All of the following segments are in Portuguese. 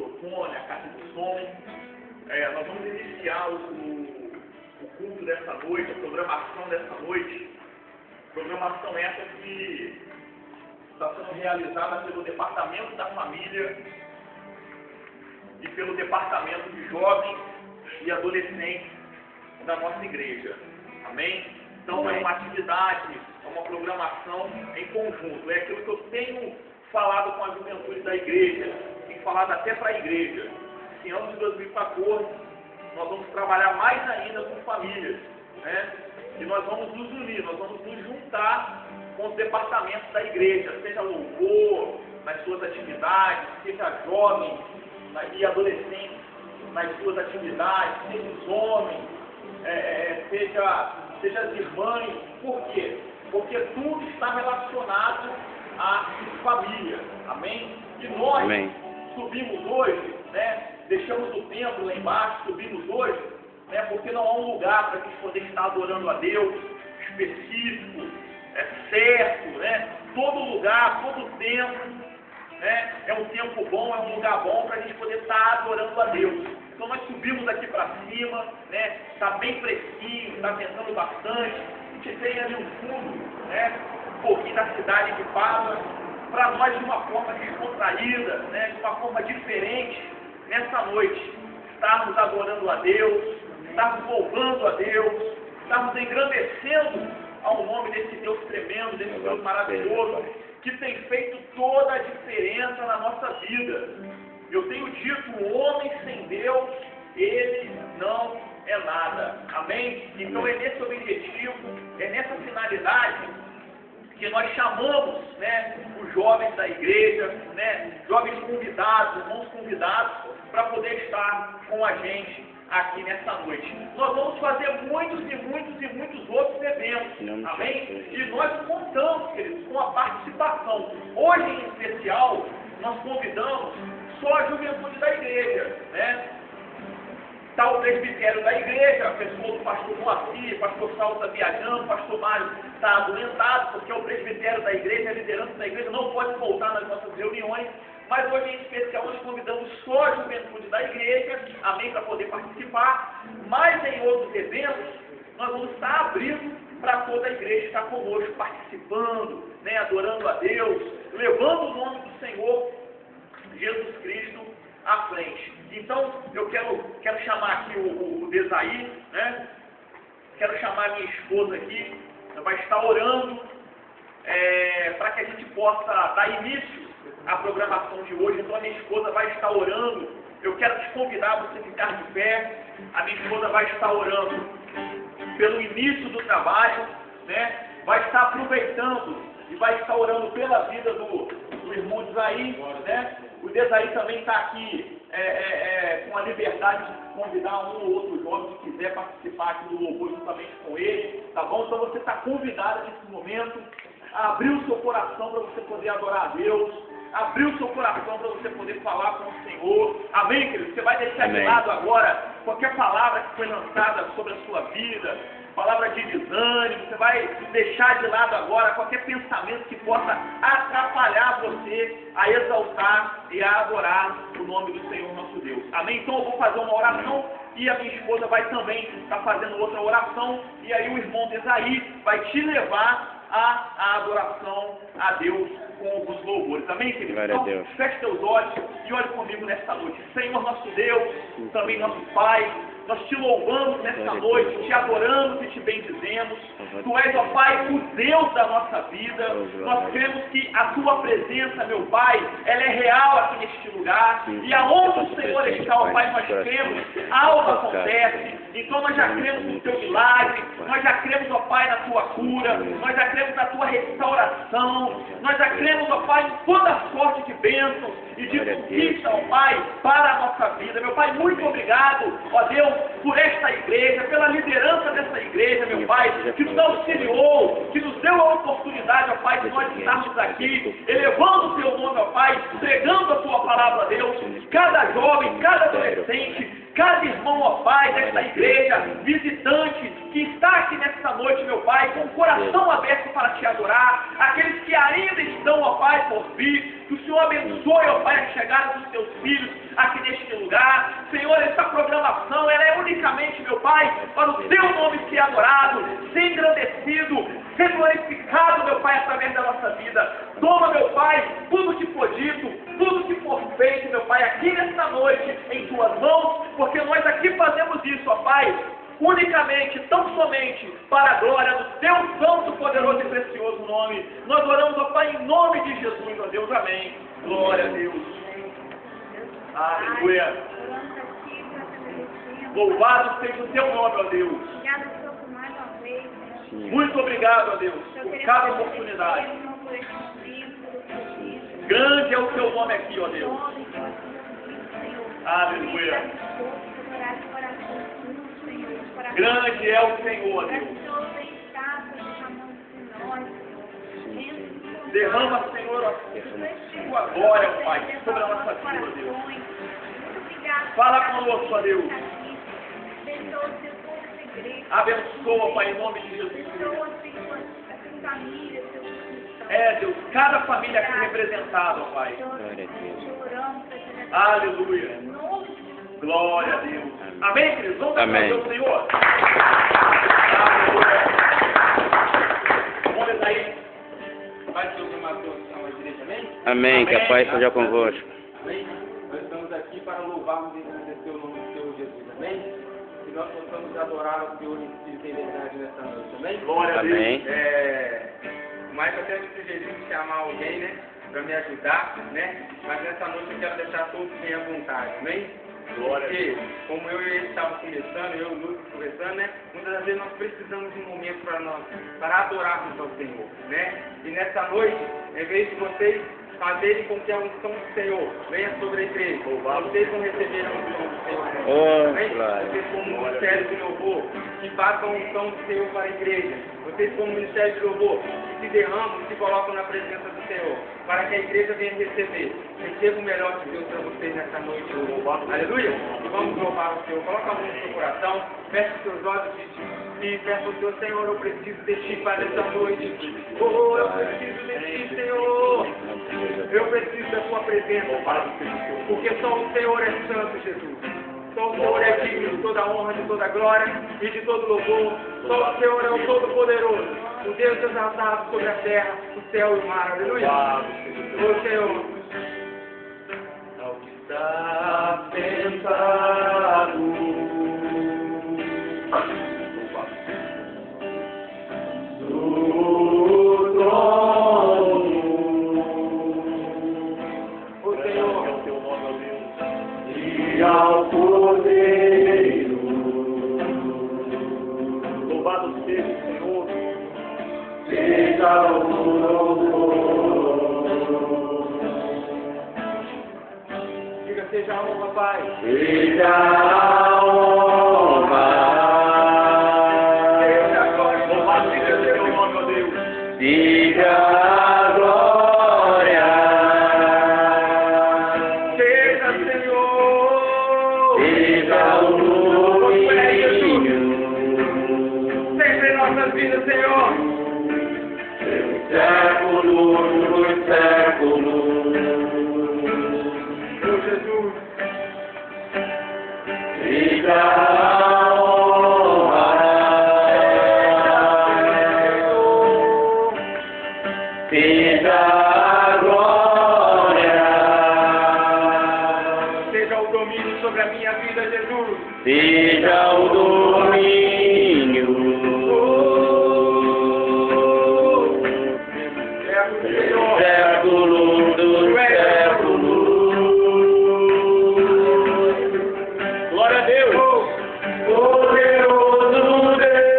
microfone, a caixa de som. Nós vamos iniciar o culto dessa noite, a programação dessa noite. Programação essa que está sendo realizada pelo Departamento da Família e pelo Departamento de Jovens e Adolescentes da nossa igreja. Amém? Então é uma atividade, é uma programação em conjunto. É aquilo que eu tenho falado com a juventude da igreja, tenho falado até para a igreja. Em ano de 2014, nós vamos trabalhar mais ainda com famílias, né? E nós vamos nos unir, nós vamos nos juntar com os departamentos da igreja, seja louvor, nas suas atividades, seja jovens e adolescentes nas suas atividades, seja os homens, seja as irmãs. Por quê? Porque tudo está relacionado à família. Amém? E nós subimos hoje, né? Deixamos o templo lá embaixo, subimos hoje, né? Porque não há um lugar para a gente poder estar adorando a Deus específico, certo, né? Todo lugar, todo tempo, né? É um tempo bom, é um lugar bom para a gente poder estar adorando a Deus. Então nós subimos aqui para cima, né? Está bem fresquinho, está ventando bastante. A gente tem ali um fundo, né? Um pouquinho da cidade de Pádua, para nós de uma forma descontraída, né? De uma forma diferente, nessa noite, estarmos adorando a Deus, estarmos louvando a Deus, estarmos engrandecendo ao nome desse Deus tremendo, desse Deus maravilhoso, que tem feito toda a diferença na nossa vida. Eu tenho dito, o homem sem Deus, ele não é nada. Amém? Então é nesse objetivo, é nessa finalidade que nós chamamos, né, os jovens da igreja, né, jovens convidados, irmãos convidados, para poder estar com a gente aqui nessa noite. Nós vamos fazer muitos e muitos e muitos outros eventos, amém? E nós contamos, queridos, com a participação. Hoje, em especial, nós convidamos só a juventude da igreja, né? Está o presbitério da igreja, a pessoa do pastor Moacir, pastor Saulo está viajando, pastor Mário está adoentado, porque o presbitério da igreja, a liderança da igreja não pode voltar nas nossas reuniões. Mas hoje, em especial, nós convidamos só a juventude da igreja, amém, para poder participar. Mas em outros eventos, nós vamos estar abrindo para toda a igreja estar conosco, participando, né, adorando a Deus, levando o nome do Senhor Jesus Cristo à frente. Então, eu quero chamar aqui o Desaí, né? Quero chamar a minha esposa aqui, ela vai estar orando para que a gente possa dar início à programação de hoje. Então, a minha esposa vai estar orando. Eu quero te convidar a você ficar de pé. A minha esposa vai estar orando pelo início do trabalho, né? Vai estar aproveitando e vai estar orando pela vida do irmão Desaí, né? O Desaí também está aqui com a liberdade de convidar um ou outro jovem que quiser participar aqui do louvor juntamente com ele, tá bom? Então você está convidado nesse momento a abrir o seu coração para você poder adorar a Deus, abrir o seu coração para você poder falar com o Senhor. Amém, querido? Você vai deixar de lado agora qualquer palavra que foi lançada sobre a sua vida, palavra de desânimo, você vai deixar de lado agora qualquer pensamento que possa atrapalhar você a exaltar e a adorar o nome do Senhor nosso Deus. Amém? Então eu vou fazer uma oração e a minha esposa vai também estar fazendo outra oração, e aí o irmão Desaí vai te levar à adoração a Deus com os louvores. Amém, querido? Então, feche teus olhos e olhe comigo nesta noite. Senhor nosso Deus, também nosso Pai, nós te louvamos nesta noite, te adoramos e te bendizemos. Tu és, ó Pai, o Deus da nossa vida. Nós cremos que a tua presença, meu Pai, ela é real aqui neste lugar. E aonde o Senhor está, ó Pai, nós cremos, algo acontece. Então nós já cremos no teu milagre, nós já cremos, ó Pai, na tua cura, nós já cremos na tua restauração, nós já cremos, ó Pai, em toda sorte de bênçãos e de conquista, ó Pai, para a nossa vida. Meu Pai, muito obrigado, ó Deus, por esta igreja, pela liderança dessa igreja, meu Pai, que nos auxiliou, que nos deu a oportunidade, ó Pai, de nós estarmos aqui, elevando o teu nome, ó Pai, pregando a tua palavra, Deus. Cada jovem, cada adolescente, cada irmão, ó Pai, desta igreja, visitante, que está aqui nesta noite, meu Pai, com o coração aberto para te adorar, aqueles que ainda estão, ó Pai, por vir, que o Senhor abençoe, ó Pai, a chegada dos teus filhos aqui neste lugar. Senhor, essa programação, ela é unicamente, meu Pai, para o teu nome ser adorado, ser engrandecido, ser glorificado, meu Pai, através da nossa vida. Toma, meu Pai, tudo que for dito, tudo que for feito, meu Pai, aqui nesta noite, em tuas mãos, porque nós aqui fazemos isso, ó Pai, unicamente, tão somente, para a glória do teu santo, poderoso e precioso nome. Nós oramos, ó Pai, em nome de Jesus, ó Deus, amém. Glória a Deus. Aleluia. Louvado seja o teu nome, ó Deus. Muito obrigado, ó Deus, por cada oportunidade. Grande é o teu nome aqui, ó Deus. Aleluia. Grande é o Senhor, Deus. Derrama, Senhor, a tua glória, Pai, sobre a nossa vida, Deus. Fala conosco, ó Deus. Abençoa, Pai, em nome de Jesus. É, Deus, cada família aqui representada, ó Pai. Aleluia. Glória a Deus. Amém, queridos? Vamos aplaudir o Senhor. Aleluia. Vamos aí. Pai, que Deus matou a igreja, amém? Amém, que a paz seja convosco. Amém? Nós estamos aqui para louvarmos e agradecer o nome do Senhor Jesus, amém? Que nós possamos adorar o Senhor em espírito e verdade nessa noite, amém? Glória a Deus. Amém. O Michael até me sugeriu de chamar alguém, né? Para me ajudar, né? Mas nessa noite eu quero deixar todos bem à vontade, amém? Glória a Porque, Deus. como eu e ele estávamos conversando, eu e o Lucas conversando, né? Muitas das vezes nós precisamos de um momento para nós, para adorarmos ao Senhor, né? E nessa noite, em vez de vocês fazerem com que a unção do Senhor venha sobre a igreja, vocês vão receber a unção do Senhor. Oh, Amém? glória. Vocês como um ministério de louvor, que passam a unção do Senhor para a igreja. Vocês como ministério de louvor, que se derramam e se colocam na presença do Senhor, para que a igreja venha receber. Receba o melhor de Deus para vocês nessa noite. Aleluia! E vamos louvar o Senhor. Coloca a mão no seu coração, feche os seus olhos e peça ao Senhor, Senhor, eu preciso de Ti para essa noite. Oh, eu preciso de Ti, Senhor. Eu preciso da Tua presença, Pai. Porque só o Senhor é santo, Jesus. Só o Senhor é digno de toda honra, de toda glória e de todo louvor. Só o Senhor é o Todo-Poderoso, o Deus exaltado sobre a terra, o céu e o mar. Aleluia. O Senhor. Ao que está sentado no trono. O Senhor É o teu nome, ó Deus. E ao Cordeiro, Louvado seja o Senhor. seja o louvor. diga, seja a honra, Pai. Seja a honra, Seja a glória. Louvado seja o teu nome, ó Deus. seja a glória, Seja, Senhor. seja o domínio, Sempre em nossas vidas, Senhor. século dos séculos. Oh, Jesus. Seja a honra, seja a glória, Seja o domínio sobre a minha vida, Jesus. seja o domínio, É o Senhor. século dos séculos. Glória a Deus. Poderoso Deus,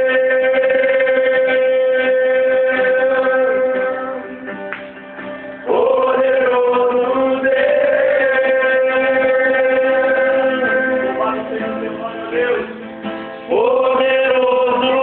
poderoso Deus, Louvado seja o teu nome, ó Deus. poderoso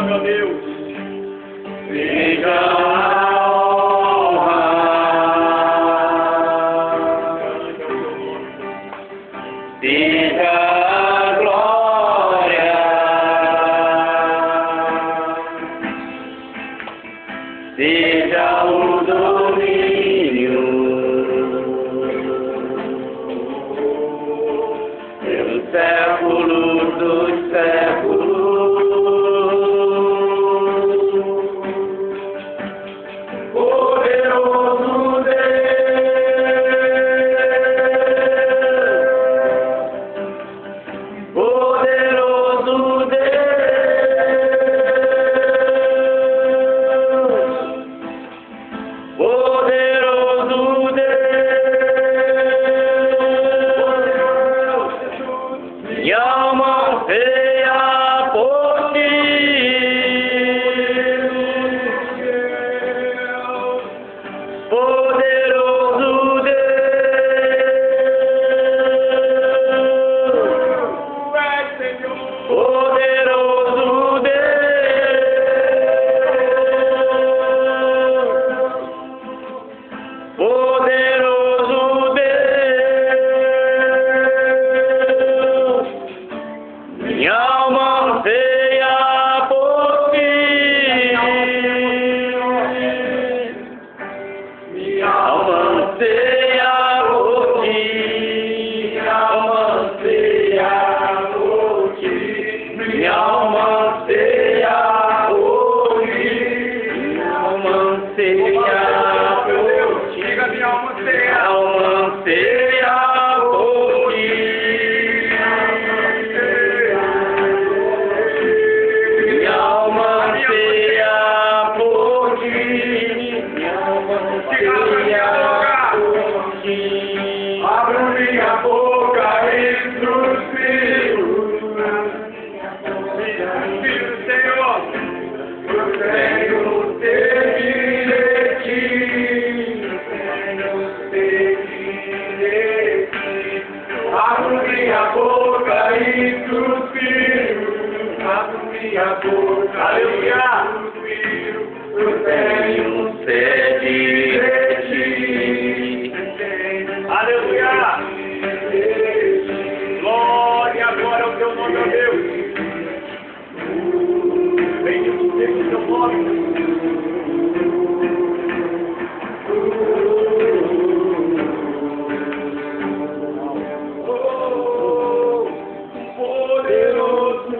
nome, ó Deus. Seja a honra, seja a glória, seja o domínio pelos séculos dos séculos. Poderoso Deus, poderoso Deus, poderoso Deus, minha alma anseia por ti. Poderoso Deus, poderoso Deus, poderoso Deus, minha alma anseia por ti. Minha alma anseia por ti, minha alma anseia por ti, minha alma anseia por ti, minha alma anseia por ti, Diga, minha alma minha anseia. alma anseia por ti, minha alma anseia por ti, minha alma anseia por ti. Abra minha boca e suspiro, Filho do Senhor. eu tenho sede de ti, eu tenho sede de ti. Abro minha boca e suspiro, abro minha boca, aleluia, suspiro, eu tenho sede de ti. Aleluia. Glória, glória ao teu nome, ó Deus. Bendito seja o teu nome. Oh, poderoso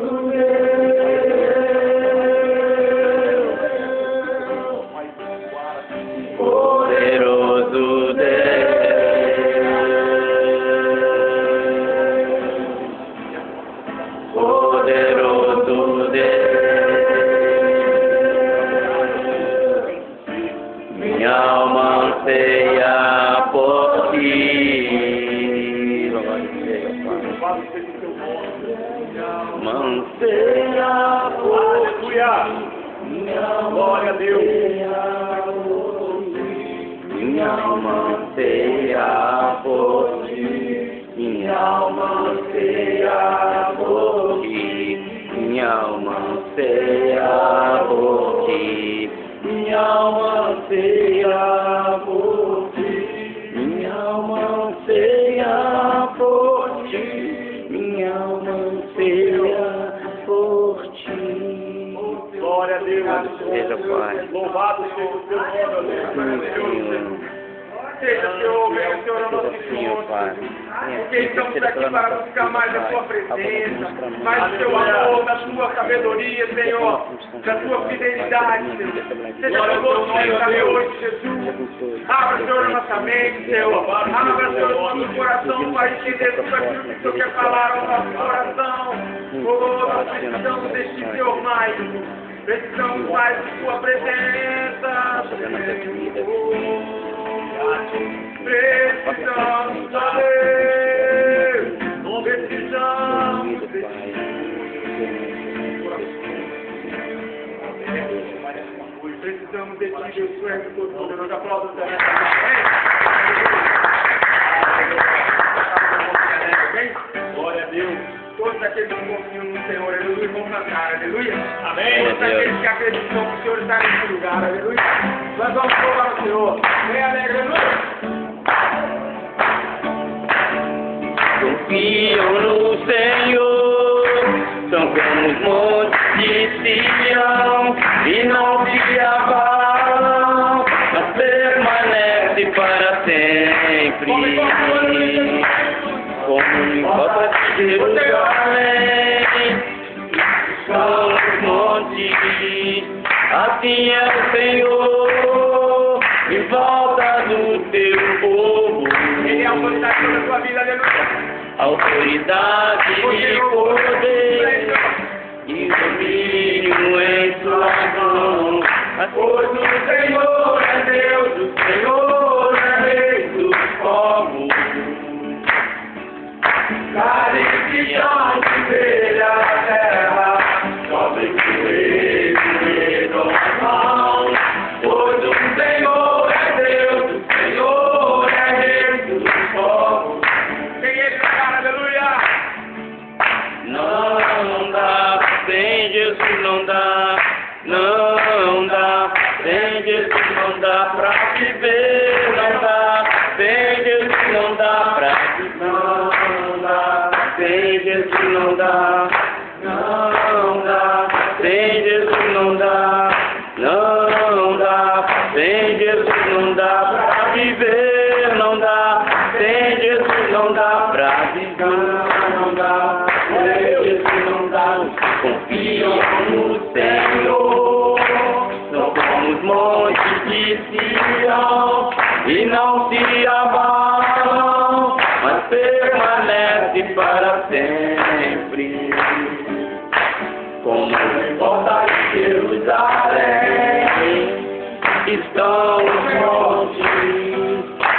Poderoso Deus, poderoso Deus, minha alma anseia por ti, Louvado seja o teu nome. minha alma anseia por Aleluia. ti, minha Glória a Deus. minha alma anseia por ti, minha alma anseia por ti, minha alma anseia por ti, minha alma anseia por ti, minha alma anseia por ti, minha alma anseia por ti. Glória a Deus. Seja, Pai. Louvado seja o teu nome, ó Deus. Seja, Senhor, venha, Senhor, ao nosso Senhor, encontro. Pai. Porque estamos aqui para buscar mais da Sua presença, mais do Seu amor, da Sua sabedoria, Senhor, da Sua fidelidade, Senhor. Seja conosco nessa noite, Jesus. Abra, Senhor, a nossa mente, Senhor. Abra, Senhor, o nosso coração para entender tudo aquilo que o Senhor quer falar ao nosso coração. Oh, nós precisamos deste Senhor mais. Precisamos mais de Sua presença. Precisamos saber, precisamos de ti. Precisamos de ti, Deus, Tu és o Todo-Poderoso. Aplausos da nossa Glória a Deus. Todos aqueles aqueles que confiam no Senhor, aleluia, vão cantar, aleluia. Amém. Todos aqueles que acreditam que o Senhor está nesse lugar, aleluia. Nós vamos louvar o Senhor. Vem, aleluia. Confiam no Senhor, são como os montes de Sião, e não se abalam, mas permanece para sempre. Como em volta de Jerusalém, são os montes, assim é o Senhor, em volta do teu povo. Ele é a autoridade sobre a sua vida, aleluia. Autoridade e poder e domínio em sua mão. Pois o Senhor é Deus, o Senhor é Rei dos povos. Carenciam de ver a terra, sobre o rei as mãos. Pois o Senhor é Deus, o Senhor é Rei dos povos. Não dá, sem Jesus não dá, não dá, sem Jesus não dá pra viver, não dá, sem Jesus não dá pra viver, não dá, sem Jesus não dá, não dá, sem Jesus não dá, não dá, sem Jesus não dá pra viver, não dá, sem Jesus não dá pra viver, não dá. Confiam no Senhor, são como os montes de Sião, e não se abalam, mas permanece para sempre. Como em volta de Jerusalém, estão os montes,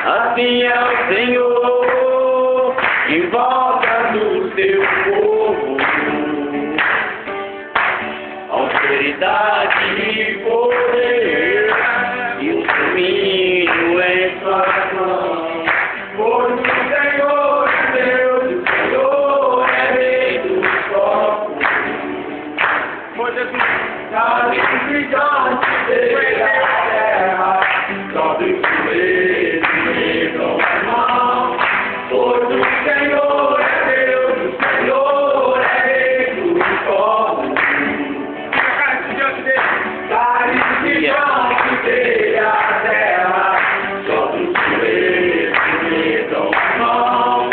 assim é o Senhor, em volta do teu povo. Autoridade e poder e o domínio em sua mão. Pois o Senhor é Deus, o Senhor é Rei dos povos. Pois Jesus está gigante desde a terra, sobre o joelho e com as mãos. Pois o Senhor é Deus, o Senhor é Rei dos povos. Carenciam de ver a terra, sobre o joelho e com as mãos.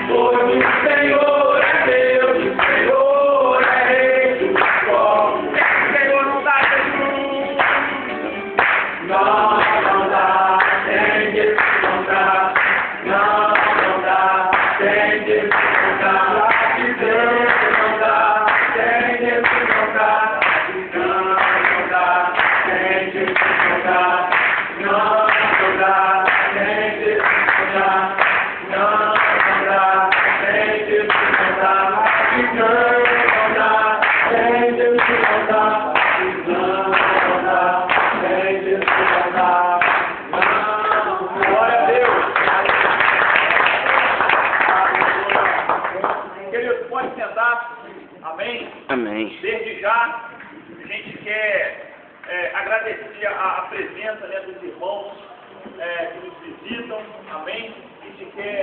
Pois o Senhor é Deus, o Senhor é Rei dos povos. O Senhor não dá, Jesus. Não dá, sem Jesus não dá, não dá, sem Jesus não dá, pra viver não dá, sem Jesus não dá, não dá, sem Jesus não dá, não dá, sem Jesus não dá, não dá, sem Jesus não dá, pra viver não dá, sem Jesus não dá, não dá, sem Jesus não dá, glória a Deus. Queridos, pode sentar. Amém? Amém. Desde já, a gente quer agradecer a presença, né, dos irmãos que nos visitam. Amém? A gente quer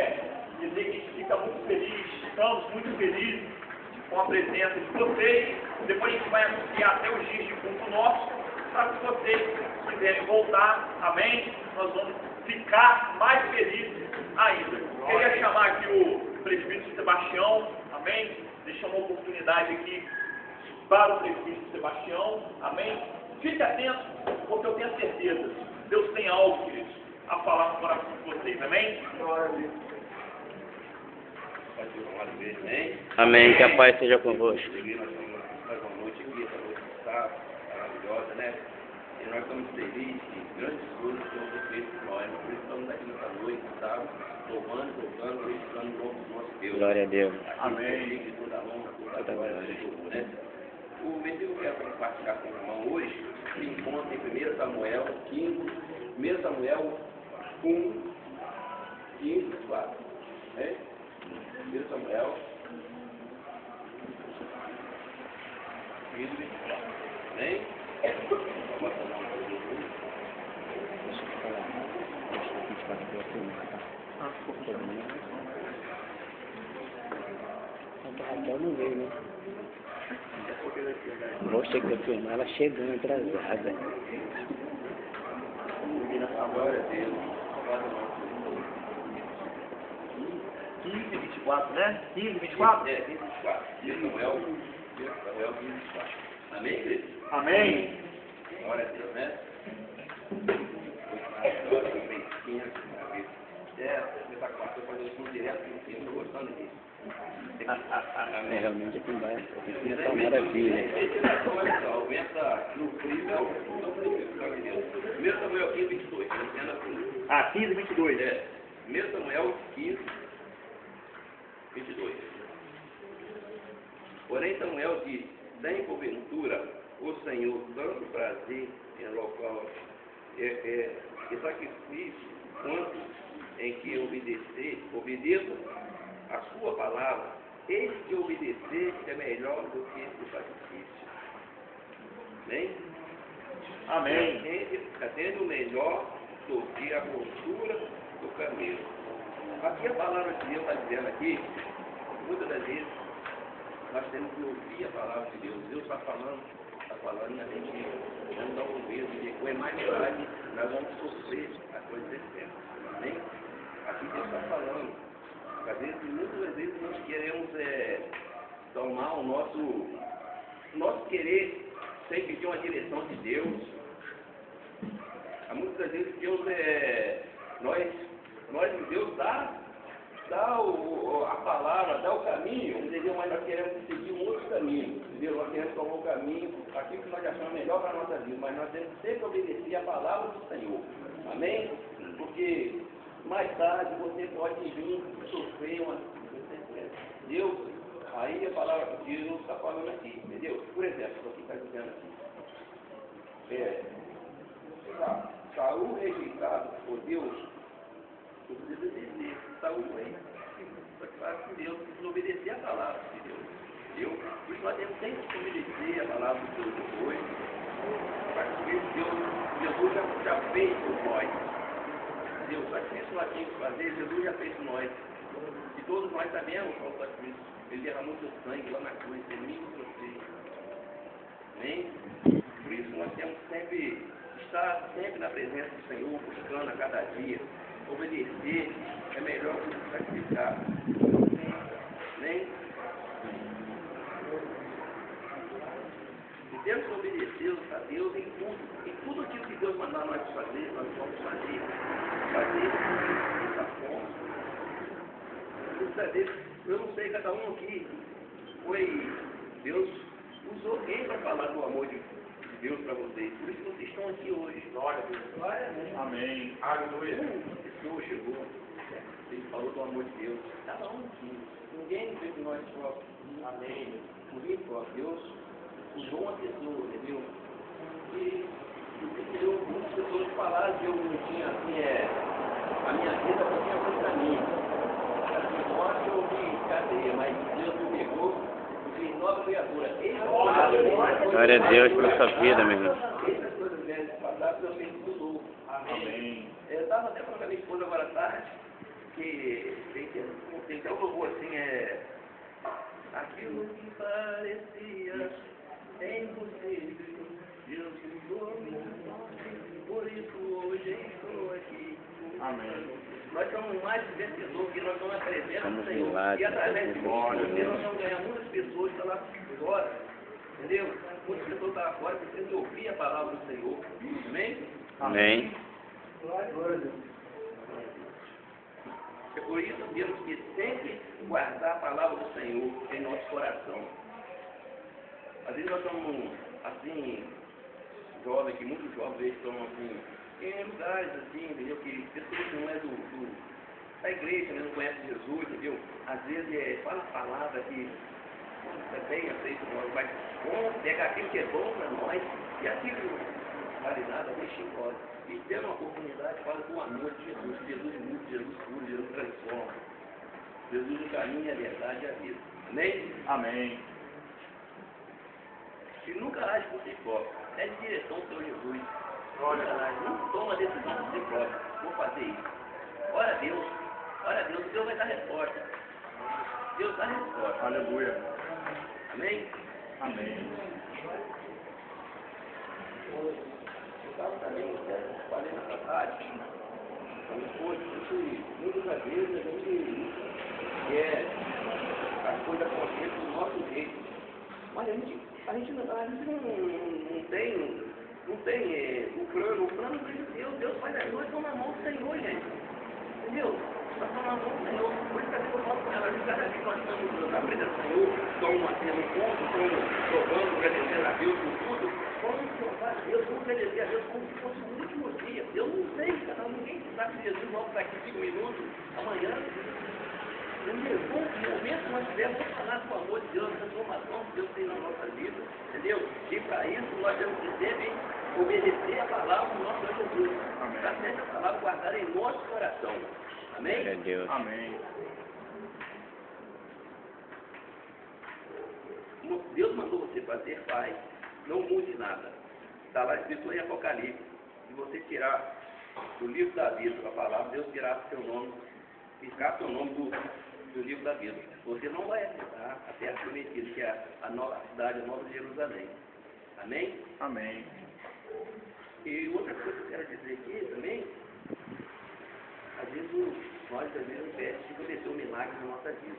dizer que a gente fica muito feliz, estamos muito felizes com a presença de vocês. Depois a gente vai anunciar até os dias de culto nosso, para que vocês quiserem voltar. Amém? Nós vamos ficar mais felizes ainda. Queria chamar aqui o presbítero Sebastião. Amém? Deixa uma oportunidade aqui para o presbítero Sebastião. Amém? Fique atento, porque eu tenho certeza. Deus tem algo, queridos, a falar no coração de vocês. Amém? Amém. Que a paz seja convosco. Mais uma noite aqui, essa noite está maravilhosa, né? E nós estamos felizes que grandes coisas são feitas por nós. Por isso estamos aqui nessa noite, sabe? Louvando, glorificando o nome do nosso Deus. Glória a Deus. Amém. De toda a honra, toda a glória, né? O versículo que eu quero compartilhar com o irmão hoje se encontra em 1 Samuel 15, 1 Samuel 1, 15, 4. Né? 1 Samuel 15, 24. Amém? Bota a mão para todo mundo. Deixa eu falar. Deixa eu 24 pela filmar, tá? A Raquel não veio, né? Vou chegar a filmar ela chegando atrasada. Glória a Deus. Bota a mão. 15, 24, né? 15, 24? 15, 24. Samuel 15, 24. Amém, igreja? Amém. Glória a Deus, né? Essa quarta eu fazer isso direto, eu estou gostando disso. É, realmente aqui embaixo. Aqui é uma maravilha. Aumenta no frio, Primeiro Samuel 15, 22. Ah, 15, 22. É. 1 Samuel 15, 22. Porém Samuel disse: tem porventura o Senhor tanto prazer em local e sacrifício quanto em que obedeça a sua palavra. Este que obedecer é melhor do que o sacrifício. Amém? Amém. Atende o melhor do que a postura do camelo. Aqui a palavra de Deus está dizendo aqui, muitas das vezes nós temos que ouvir a palavra de Deus. Deus está falando e a gente não dá ouvido, e com mais verdade nós vamos sofrer a coisa externa. Amém? Aqui Deus está falando. Às vezes, muitas vezes nós queremos tomar o nosso querer sem pedir uma direção de Deus. Muitas vezes Deus Deus dá a palavra, dá o caminho, entendeu? Mas nós queremos seguir um outro caminho, entendeu? Nós queremos tomar o caminho, aquilo que nós achamos melhor para a nossa vida, mas nós temos sempre que obedecer a palavra do Senhor. Amém? Porque mais tarde você pode vir sofrer uma Deus, aí a palavra de Deus está falando aqui, entendeu? Por exemplo, o que está dizendo aqui. Saul rejeitado por Deus, não precisa dizer, Saul é Deus, precisa obedecer a palavra de Deus. Por isso nós temos sempre que obedecer a palavra de Deus depois, para que Jesus já fez por nós. Deus, o sacrifício que nós temos que fazer, Jesus já fez por nós. E todos nós sabemos qual é o sacrifício. Ele derramou seu sangue lá na cruz, por mim e por você. Amém? Por isso nós temos sempre estar sempre na presença do Senhor, buscando a cada dia. Obedecer é melhor do que sacrificar. Amém? E temos que obedecer a Deus em tudo aquilo que Deus mandar nós fazer, nós vamos fazer dessa forma. Muitas vezes, eu não sei, cada um aqui Deus usou quem para falar do amor de Deus para vocês. Por isso vocês estão aqui hoje. Glória a Deus. Glória a Deus. Amém. Aleluia. Uma pessoa chegou, ele falou do amor de Deus. Cada um aqui. Ninguém fez nós próprios. Amém. Ninguém próprio. Deus usou uma pessoa, entendeu? E entendeu? Muitas pessoas falaram que eu não tinha a minha vida só tinha coisa para mim. Assim, eu vi cadeia, mas Deus me pegou de nova criatura. Glória a Deus pela sua vida, meu irmão. Essas coisas velhas passadas eu sei que mudou. Amém. Eu estava até falando com a minha esposa agora à tarde, que tem até um louvor assim, aquilo que parecia impossível, Deus mudou minha sorte, por isso hoje estou aqui. Amém. Nós somos mais vencedores, porque nós estamos na presença do Senhor. Milagre, E através de nós, Deus. nós vamos ganhar muitas pessoas que estão lá fora. Entendeu? Muitas pessoas estão lá fora que precisam ouvir a palavra do Senhor. Amém? Amém. É por isso que temos que sempre guardar a palavra do Senhor em nosso coração. Às vezes nós somos assim, jovens, que muitos jovens estão assim, em lugares assim, entendeu? Que pessoas que não é da igreja, né? Não conhecem Jesus, entendeu? Às vezes fala a palavra que é bem aceito nós, mas pega aquilo que é bom para nós e aquilo que não vale nada, deixa embora. E tendo uma oportunidade, fala do amor de Jesus. Jesus muda, Jesus cura, Jesus transforma. Jesus o caminho, a verdade e a vida. Amém? Amém. E nunca age por si próprio. É de direção ao Senhor Jesus. Não toma decisão por si próprio. Vou fazer isso. Ora a Deus. Deus vai dar resposta. Deus dá resposta. Aleluia. Amém? Amém. Eu estava também, falei nessa tarde, muitas vezes a gente quer as coisas acontecerem do nosso jeito, mas a gente não tem o plano de Deus faz as coisas, estão na mão do Senhor, gente. Entendeu? Nós estamos na mão do Senhor. Por isso que eu falo com ela, cada vez que nós estamos na frente do Senhor, estamos tendo um ponto, estamos jogando, agradecendo a Deus por tudo. Vamos louvar a Deus, vamos agradecer a Deus como se fosse o último dia. Eu não sei, cara, ninguém sabe se Jesus volta daqui 5 minutos, amanhã. Entendeu? No momento que nós tivermos, vamos falar com o amor de Deus, a transformação que Deus tem na nossa vida. Entendeu? E para isso nós temos que sempre obedecer a palavra do nosso Senhor Jesus. Está certo a palavra guardada em nosso coração. Amém? Glória a Deus. Amém. Deus mandou você fazer, faz. Não mude nada. Está lá escrito em Apocalipse. Se você tirar do livro da vida a palavra, Deus tirar seu nome, ficar seu nome do livro da vida. Você não vai acessar a terra prometida, que é a nova cidade, a Nova Jerusalém. Amém? Amém. E outra coisa que eu quero dizer aqui também, às vezes nós devemos impede de acontecer um milagre na nossa vida.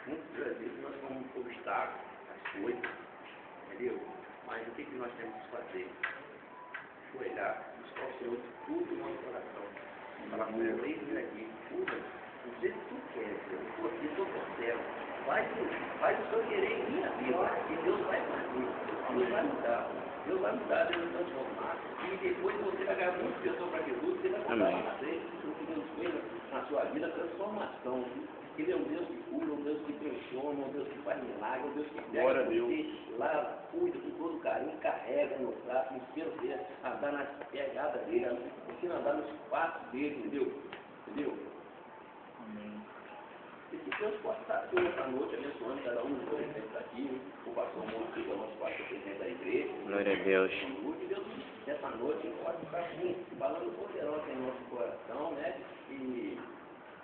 Muitas vezes nós vamos obstáculos, as coisas, entendeu? Mas o que nós temos que fazer? Olhar, buscar o Senhor de tudo no nosso coração. Falar com Deus, vir aqui, tudo, do jeito que tu quer, eu estou aqui, estou por céu. Faz o Senhor querer em minha vida, e Deus vai fazer, Deus vai mudar, Deus vai transformar, e depois você vai ganhar muitas pessoas para Jesus, você vai contar para você o que Deus fez na sua vida, transformação. Ele é um Deus que cura, um Deus que transforma, um Deus que faz milagre, um Deus que pega você lá, cuida com todo carinho, carrega no braço, ensina você a andar nas pegadas dele, ensina a andar nos passos dele, entendeu? Amém. E que Deus possa estar aqui essa noite, abençoando cada um dos dois que está aqui, o pastor Monte, que é o nosso pastor presidente da igreja. Glória a Deus. Que Deus, nessa noite, pode estar assim, falando poderoso em nosso coração, né? E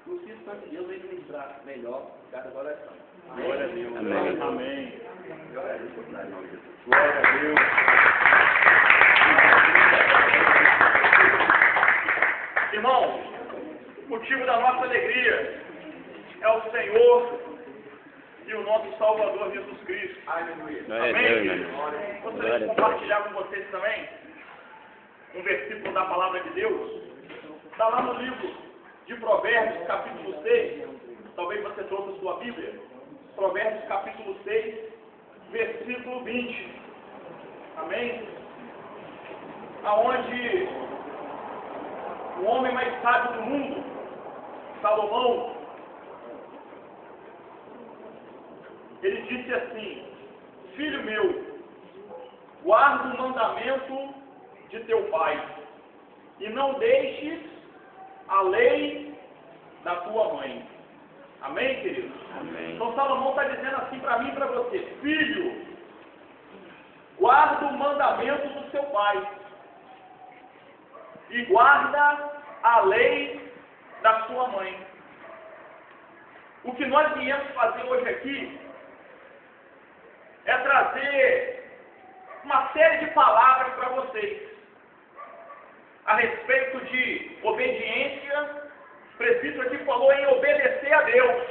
o Espírito Santo de Deus vai ministrar melhor cada oração. Glória a Deus. Amém. Amém. Glória a Deus, por nós, não, Jesus. Glória a Deus. Irmãos, o motivo da nossa alegria é o Senhor e o nosso Salvador Jesus Cristo. Aleluia. Glória a Amém? Deus, meu irmão. Gostaria Glória de a Deus. compartilhar com vocês também um versículo da Palavra de Deus. Está lá no livro de Provérbios, capítulo 6. Talvez você trouxe a sua Bíblia. Provérbios, capítulo 6, versículo 20. Amém? Aonde o homem mais sábio do mundo, Salomão, ele disse assim: filho meu, guarda o mandamento de teu pai, e não deixes a lei da tua mãe. Amém, queridos? Amém. Então Salomão está dizendo assim para mim e para você: filho, guarda o mandamento do seu pai, e guarda a lei da sua mãe. O que nós viemos fazer hoje aqui é trazer uma série de palavras para vocês a respeito de obediência. O presbítero aqui falou em obedecer a Deus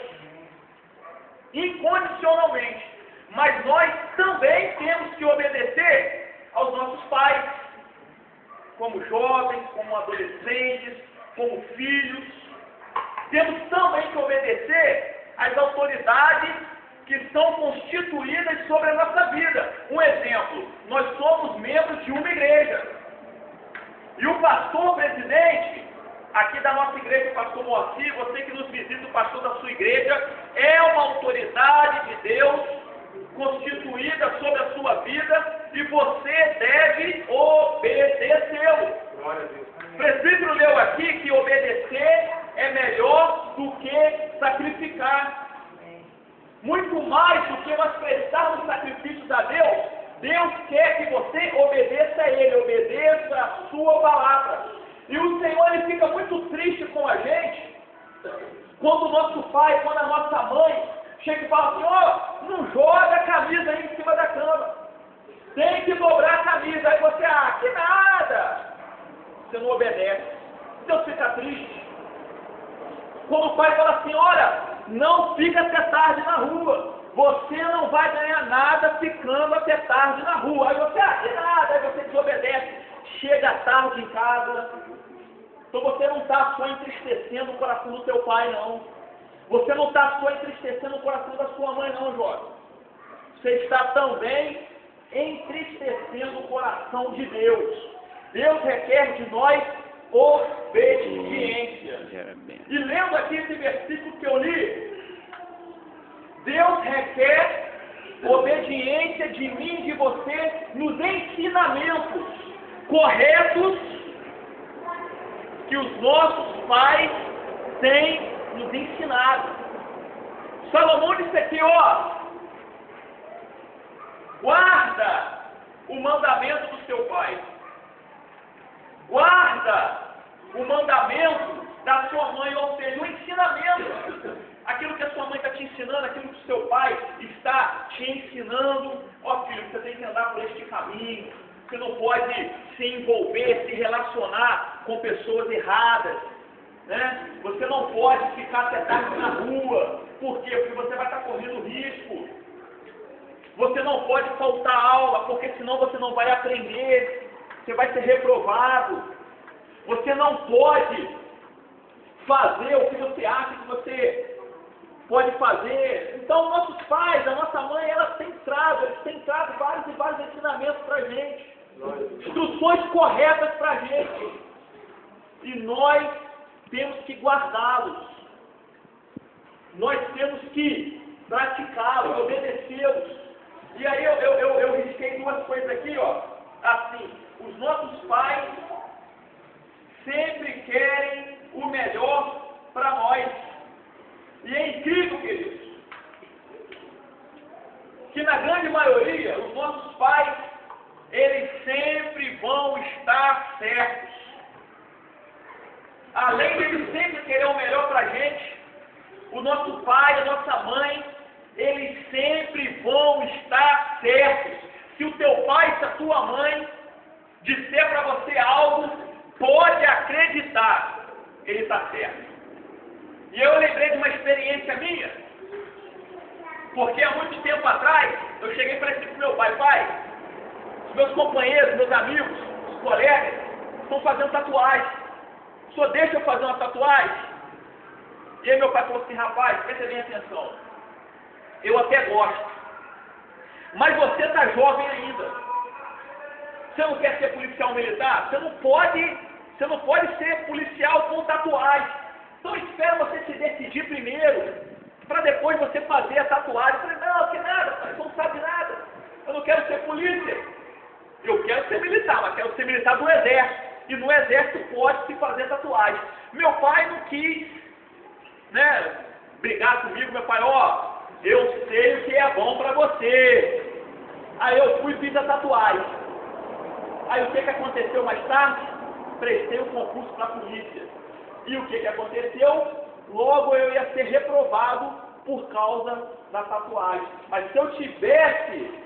incondicionalmente, mas nós também temos que obedecer aos nossos pais, como jovens, como adolescentes, como filhos. Temos também que obedecer às autoridades que estão constituídas sobre a nossa vida. Um exemplo: nós somos membros de uma igreja. E o pastor presidente, aqui da nossa igreja, o pastor Moacir, você que nos visita, o pastor da sua igreja, é uma autoridade de Deus constituída sobre a sua vida, e você deve obedecê-lo. Glória a Deus. O presbítero leu aqui que obedecer é melhor do que sacrificar. Muito mais do que nós prestarmos sacrifícios a Deus, Deus quer que você obedeça a Ele, obedeça a sua palavra. E o Senhor, Ele fica muito triste com a gente, quando o nosso pai, quando a nossa mãe chega e fala assim, ó, não joga a camisa aí em cima da cama, tem que dobrar a camisa. Aí você, que nada, você não obedece. Deus fica triste. Quando o pai fala assim, olha, não fica até tarde na rua, você não vai ganhar nada ficando até tarde na rua. Aí você, que nada, aí você desobedece, chega tarde em casa. Então você não está só entristecendo o coração do teu pai, não. Você não está só entristecendo o coração da sua mãe, não, jovem. Você está também entristecendo o coração de Deus. Deus requer de nós obediência. E lendo aqui esse versículo que eu li, Deus requer obediência de mim e de você nos ensinamentos corretos que os nossos pais têm nos ensinado. Salomão disse aqui, guarda o mandamento do seu pai. Guarda o mandamento da sua mãe, ou seja, o ensinamento. Aquilo que a sua mãe está te ensinando, aquilo que o seu pai está te ensinando. Filho, você tem que andar por este caminho. Você não pode se envolver, se relacionar com pessoas erradas. Né? Você não pode ficar até tarde na rua. Por quê? Porque você vai estar correndo risco. Você não pode faltar aula, porque senão você não vai aprender. Você vai ser reprovado. Você não pode fazer o que você acha que você pode fazer. Então, nossos pais, a nossa mãe, eles têm trago vários e vários ensinamentos para a gente. Instruções corretas para a gente. E nós temos que guardá-los. Nós temos que praticá-los, obedecê-los. E aí eu risquei duas coisas aqui, assim, os nossos pais sempre querem o melhor para nós. E é incrível, queridos, que na grande maioria, os nossos pais, eles sempre vão estar certos. Além de eles sempre querer o melhor para a gente, o nosso pai, a nossa mãe, eles sempre vão estar certos. Se o teu pai, se a tua mãe disser para você algo, pode acreditar, ele está certo. E eu lembrei de uma experiência minha, porque há muito tempo atrás, eu cheguei para esse meu pai, os meus companheiros, meus amigos, os colegas, estão fazendo tatuagem. O senhor deixa eu fazer uma tatuagem? E aí meu pai falou assim, rapaz, presta bem atenção, eu até gosto, mas você está jovem ainda. Você não quer ser policial militar? Você não pode ser policial com tatuagem. Então espera você se decidir primeiro, para depois você fazer a tatuagem. Eu falei, não, que nada, pai, você não sabe nada. Eu não quero ser polícia. Eu quero ser militar, mas quero ser militar do exército. E no exército pode se fazer tatuagem. Meu pai não quis, brigar comigo. Meu pai, eu sei o que é bom para você. Aí eu fui e fiz a tatuagem. Aí o que aconteceu mais tarde? Prestei o concurso para a polícia. E o que aconteceu? Logo eu ia ser reprovado por causa da tatuagem. Mas se eu tivesse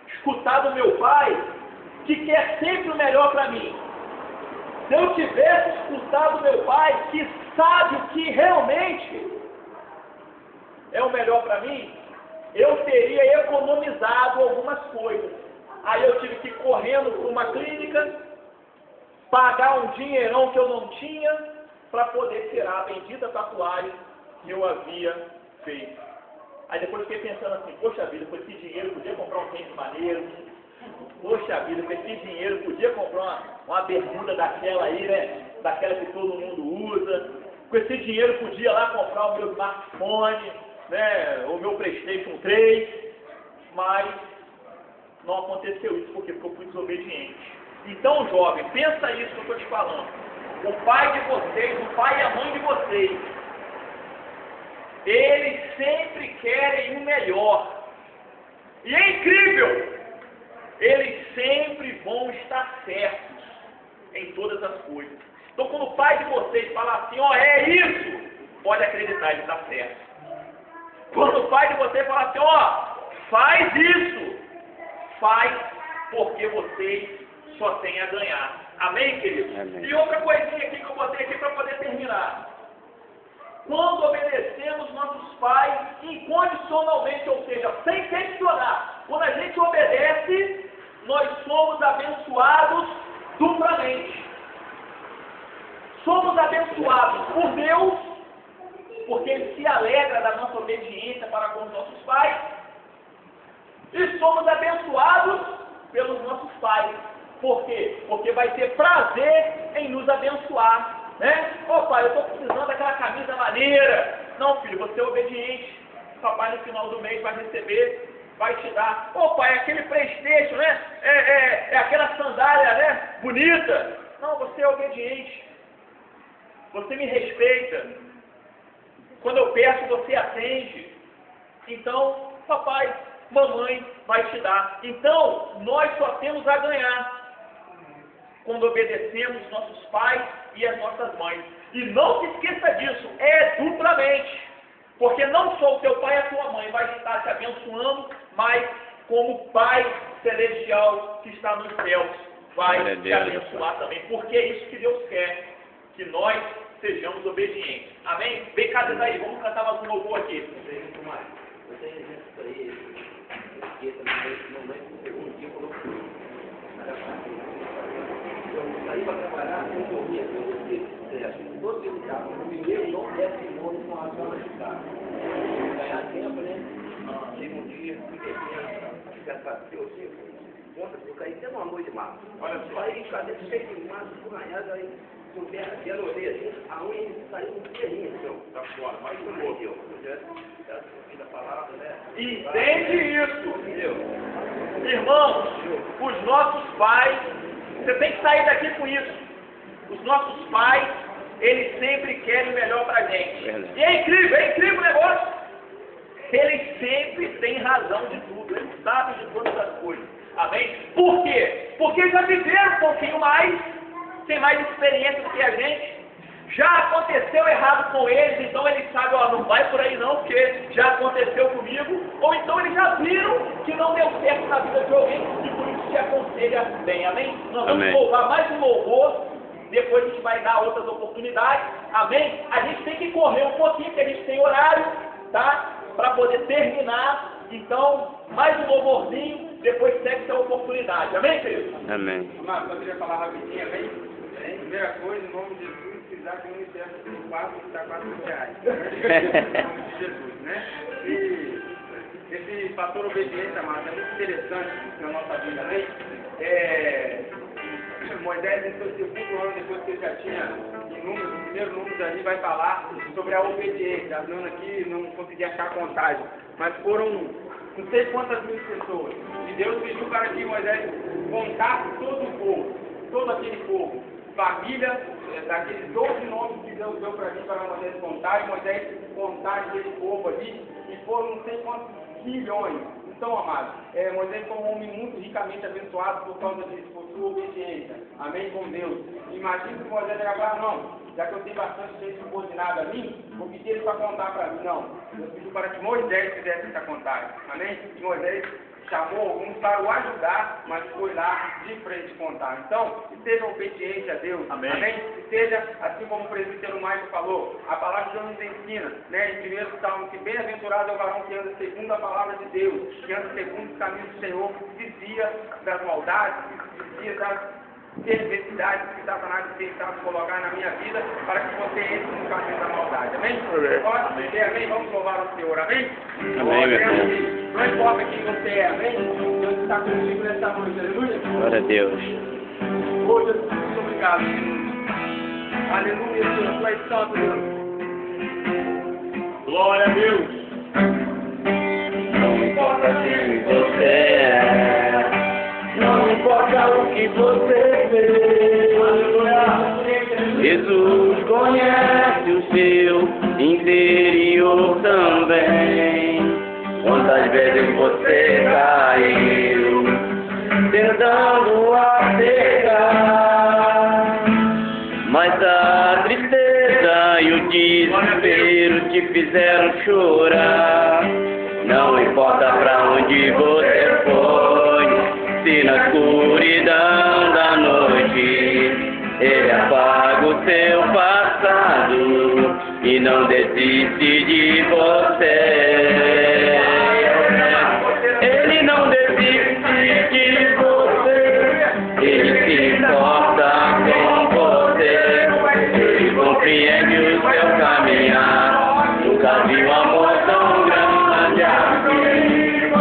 escutado meu pai, que quer sempre o melhor para mim, se eu tivesse escutado meu pai, que sabe o que realmente é o melhor para mim, eu teria economizado algumas coisas. Aí eu tive que ir correndo para uma clínica, pagar um dinheirão que eu não tinha, para poder tirar a bendita tatuagem que eu havia feito. Aí depois fiquei pensando assim, poxa vida, com esse dinheiro eu podia comprar um tênis maneiro, poxa vida, com esse dinheiro eu podia comprar uma bermuda daquela aí, daquela que todo mundo usa, com esse dinheiro eu podia lá comprar o meu smartphone, o meu PlayStation 3, mas não aconteceu isso, porque eu fui desobediente. Então, jovem, pensa isso que eu estou te falando. O pai de vocês, o pai e a mãe de vocês, eles sempre querem o melhor. E é incrível, eles sempre vão estar certos em todas as coisas. Então, quando o pai de vocês falar assim, ó, é isso, pode acreditar, ele está certo. Quando o pai de vocês falar assim, ó, faz isso, faz porque vocês só têm a ganhar. Amém, queridos? Amém. E outra coisinha aqui que eu botei aqui para poder terminar. Quando obedecemos nossos pais incondicionalmente, ou seja, sem questionar, quando a gente obedece, nós somos abençoados duplamente. Somos abençoados por Deus, porque Ele se alegra da nossa obediência para com os nossos pais, e somos abençoados pelos nossos pais. Por quê? Porque vai ter prazer em nos abençoar. Né? Ô pai, eu estou precisando daquela camisa maneira. Não, filho, você é obediente. Papai no final do mês vai receber, vai te dar. Ô pai, aquele PlayStation, né? É aquela sandália, né? Bonita. Não, você é obediente. Você me respeita. Quando eu peço, você atende. Então, papai, mamãe vai te dar. Então, nós só temos a ganhar quando obedecemos nossos pais e as nossas mães. E não se esqueça disso, é duplamente. Porque não só o teu pai e a tua mãe vai estar te abençoando, mas como Pai Celestial que está nos céus vai te abençoar também. Porque é isso que Deus quer, que nós sejamos obedientes. Amém? Vem cá, daí, vamos cantar mais um louvor aqui. Eu tenho exemplo para ele, porque também não lembro do segundo dia falou comigo. Eu saí para trabalhar, eu dormia, todo dia carro, o primeiro não desce de novo com a zona de carro. Ganhar tempo, né? Chega um dia, fica conta, eu caí até numa noite de março. Olha só. Aí, cadê cheio de março, escorranhado, aí, com a orelha assim, a unha saiu um terrinho, então. Tá fora, mais um pouco. Da palavra, né? Entende isso, irmãos, os nossos pais, você tem que sair daqui com isso. Os nossos pais, eles sempre querem o melhor pra gente. E é incrível o negócio. Eles sempre têm razão de tudo, eles sabem de todas as coisas. Amém? Por quê? Porque já viveram um pouquinho mais, tem mais experiência do que a gente. Já aconteceu errado com eles, então eles sabem, ó, não vai por aí não, porque já aconteceu comigo. Ou então eles já viram que não deu certo na vida de alguém e por isso te aconselha bem. Amém? Nós vamos louvar mais um louvor, depois a gente vai dar outras oportunidades. Amém? A gente tem que correr um pouquinho, porque a gente tem horário, tá? Para poder terminar. Então, mais um louvorzinho, depois segue essa oportunidade. Amém, querido? Amém. Mas eu queria falar rapidinho, amém? Primeira coisa, em nome de Jesus. Que o universo tem 4 reais. Em nome de Jesus, né? E esse fator obediência, amado, é muito interessante na nossa vida, né? Moisés, em seu segundo ano, depois que ele já tinha números, os primeiros números ali, vai falar sobre a obediência. A Nana aqui não consegui achar a contagem, mas foram não sei quantas mil pessoas. E Deus pediu para que Moisés contasse todo o povo, todo aquele povo. Família, daqueles 12 nomes que Deus deu para mim para Moisés contar, e Moisés contar aquele povo ali, e foram não sei quantos milhões. Então, amado, Moisés foi um homem muito ricamente abençoado por causa disso, por sua obediência. Amém? Com Deus. Imagina que Moisés ia falar, não, já que eu tenho bastante gente subordinada a mim, vou pedir ele para contar para mim. Não. Deus pediu para que Moisés fizesse essa contagem. Amém? E Moisés chamou alguns para o ajudar, mas foi lá de frente contar. Então, seja obediente a Deus. Amém? Amém? Seja, assim como o presbítero Maico falou, a palavra de Deus nos ensina, né? Em primeiro Salmo, que bem-aventurado é o varão que anda segundo a palavra de Deus, que anda segundo os caminhos do Senhor, que desvia das maldades, que desvia das perversidades que Satanás tentava colocar na minha vida, para que você entre no caminho da maldade. Amém? Pode dizer amém? Vamos louvar o Senhor. Amém? Amém, meu irmão. Não importa quem você é, amém? Deus está comigo nessa noite, aleluia. Glória a Deus. Oh, Jesus, muito obrigado. Aleluia, Senhor, tu és santo, Deus. Glória a Deus. Não importa quem você é, não importa o que você fez. Jesus conhece o seu interior também. vezes você caiu, tentando acertar, mas a tristeza e o desespero te fizeram chorar. Não importa pra onde você foi, se na escuridão da noite Ele apaga o seu passado e não desiste de você. Ele não desiste de você, Ele se importa com você, Ele compreende o seu caminhar. Nunca vi um amor tão grande assim.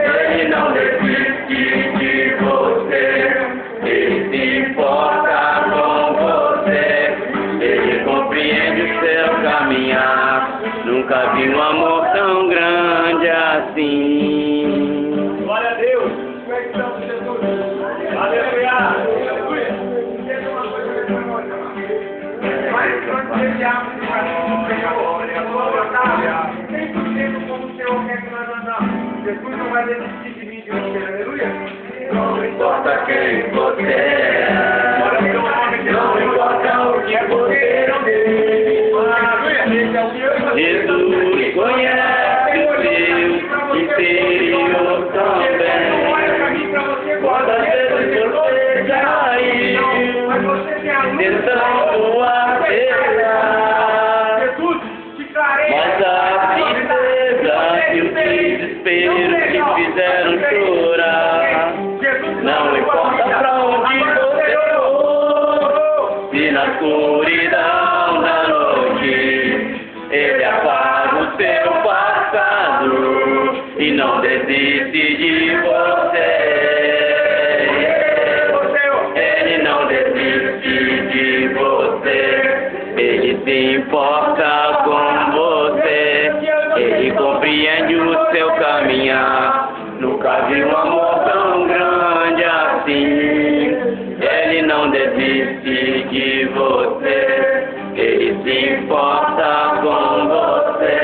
Ele não desiste de você, Ele se importa com você, Ele compreende o seu caminhar. Nunca vi um amor tão grande assim. Glória a Deus. Aleluia. Mas quando desejamos o caminho do Senhor, sempre como o Senhor quer que nós andamos. Jesus não vai desistir de mim, de você, aleluia. Não importa quem você é, não importa o que você não tem. Jesus conhece o seu interior também. Quantas vezes você caiu, tentando acertar, mas a tristeza e o desespero te fizeram chorar. Não importa pra onde você for, se na escuridão da noite Ele apaga o seu passado e não desiste de você. Ele não desiste de você, Ele se importa com você, Ele compreende o seu caminhar. Nunca vi um amor tão grande assim. Ele não desiste de você, Ele se importa com você,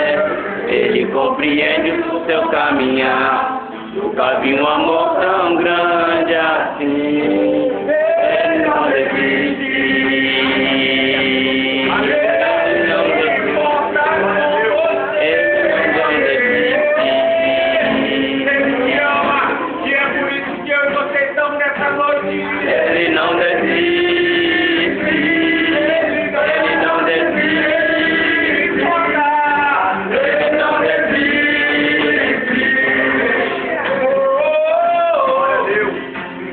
Ele compreende o seu caminhar. Nunca vi um amor tão grande assim. Ele não desiste. Ele não desiste. Ele não desiste. Ele não desiste. Ele não desiste.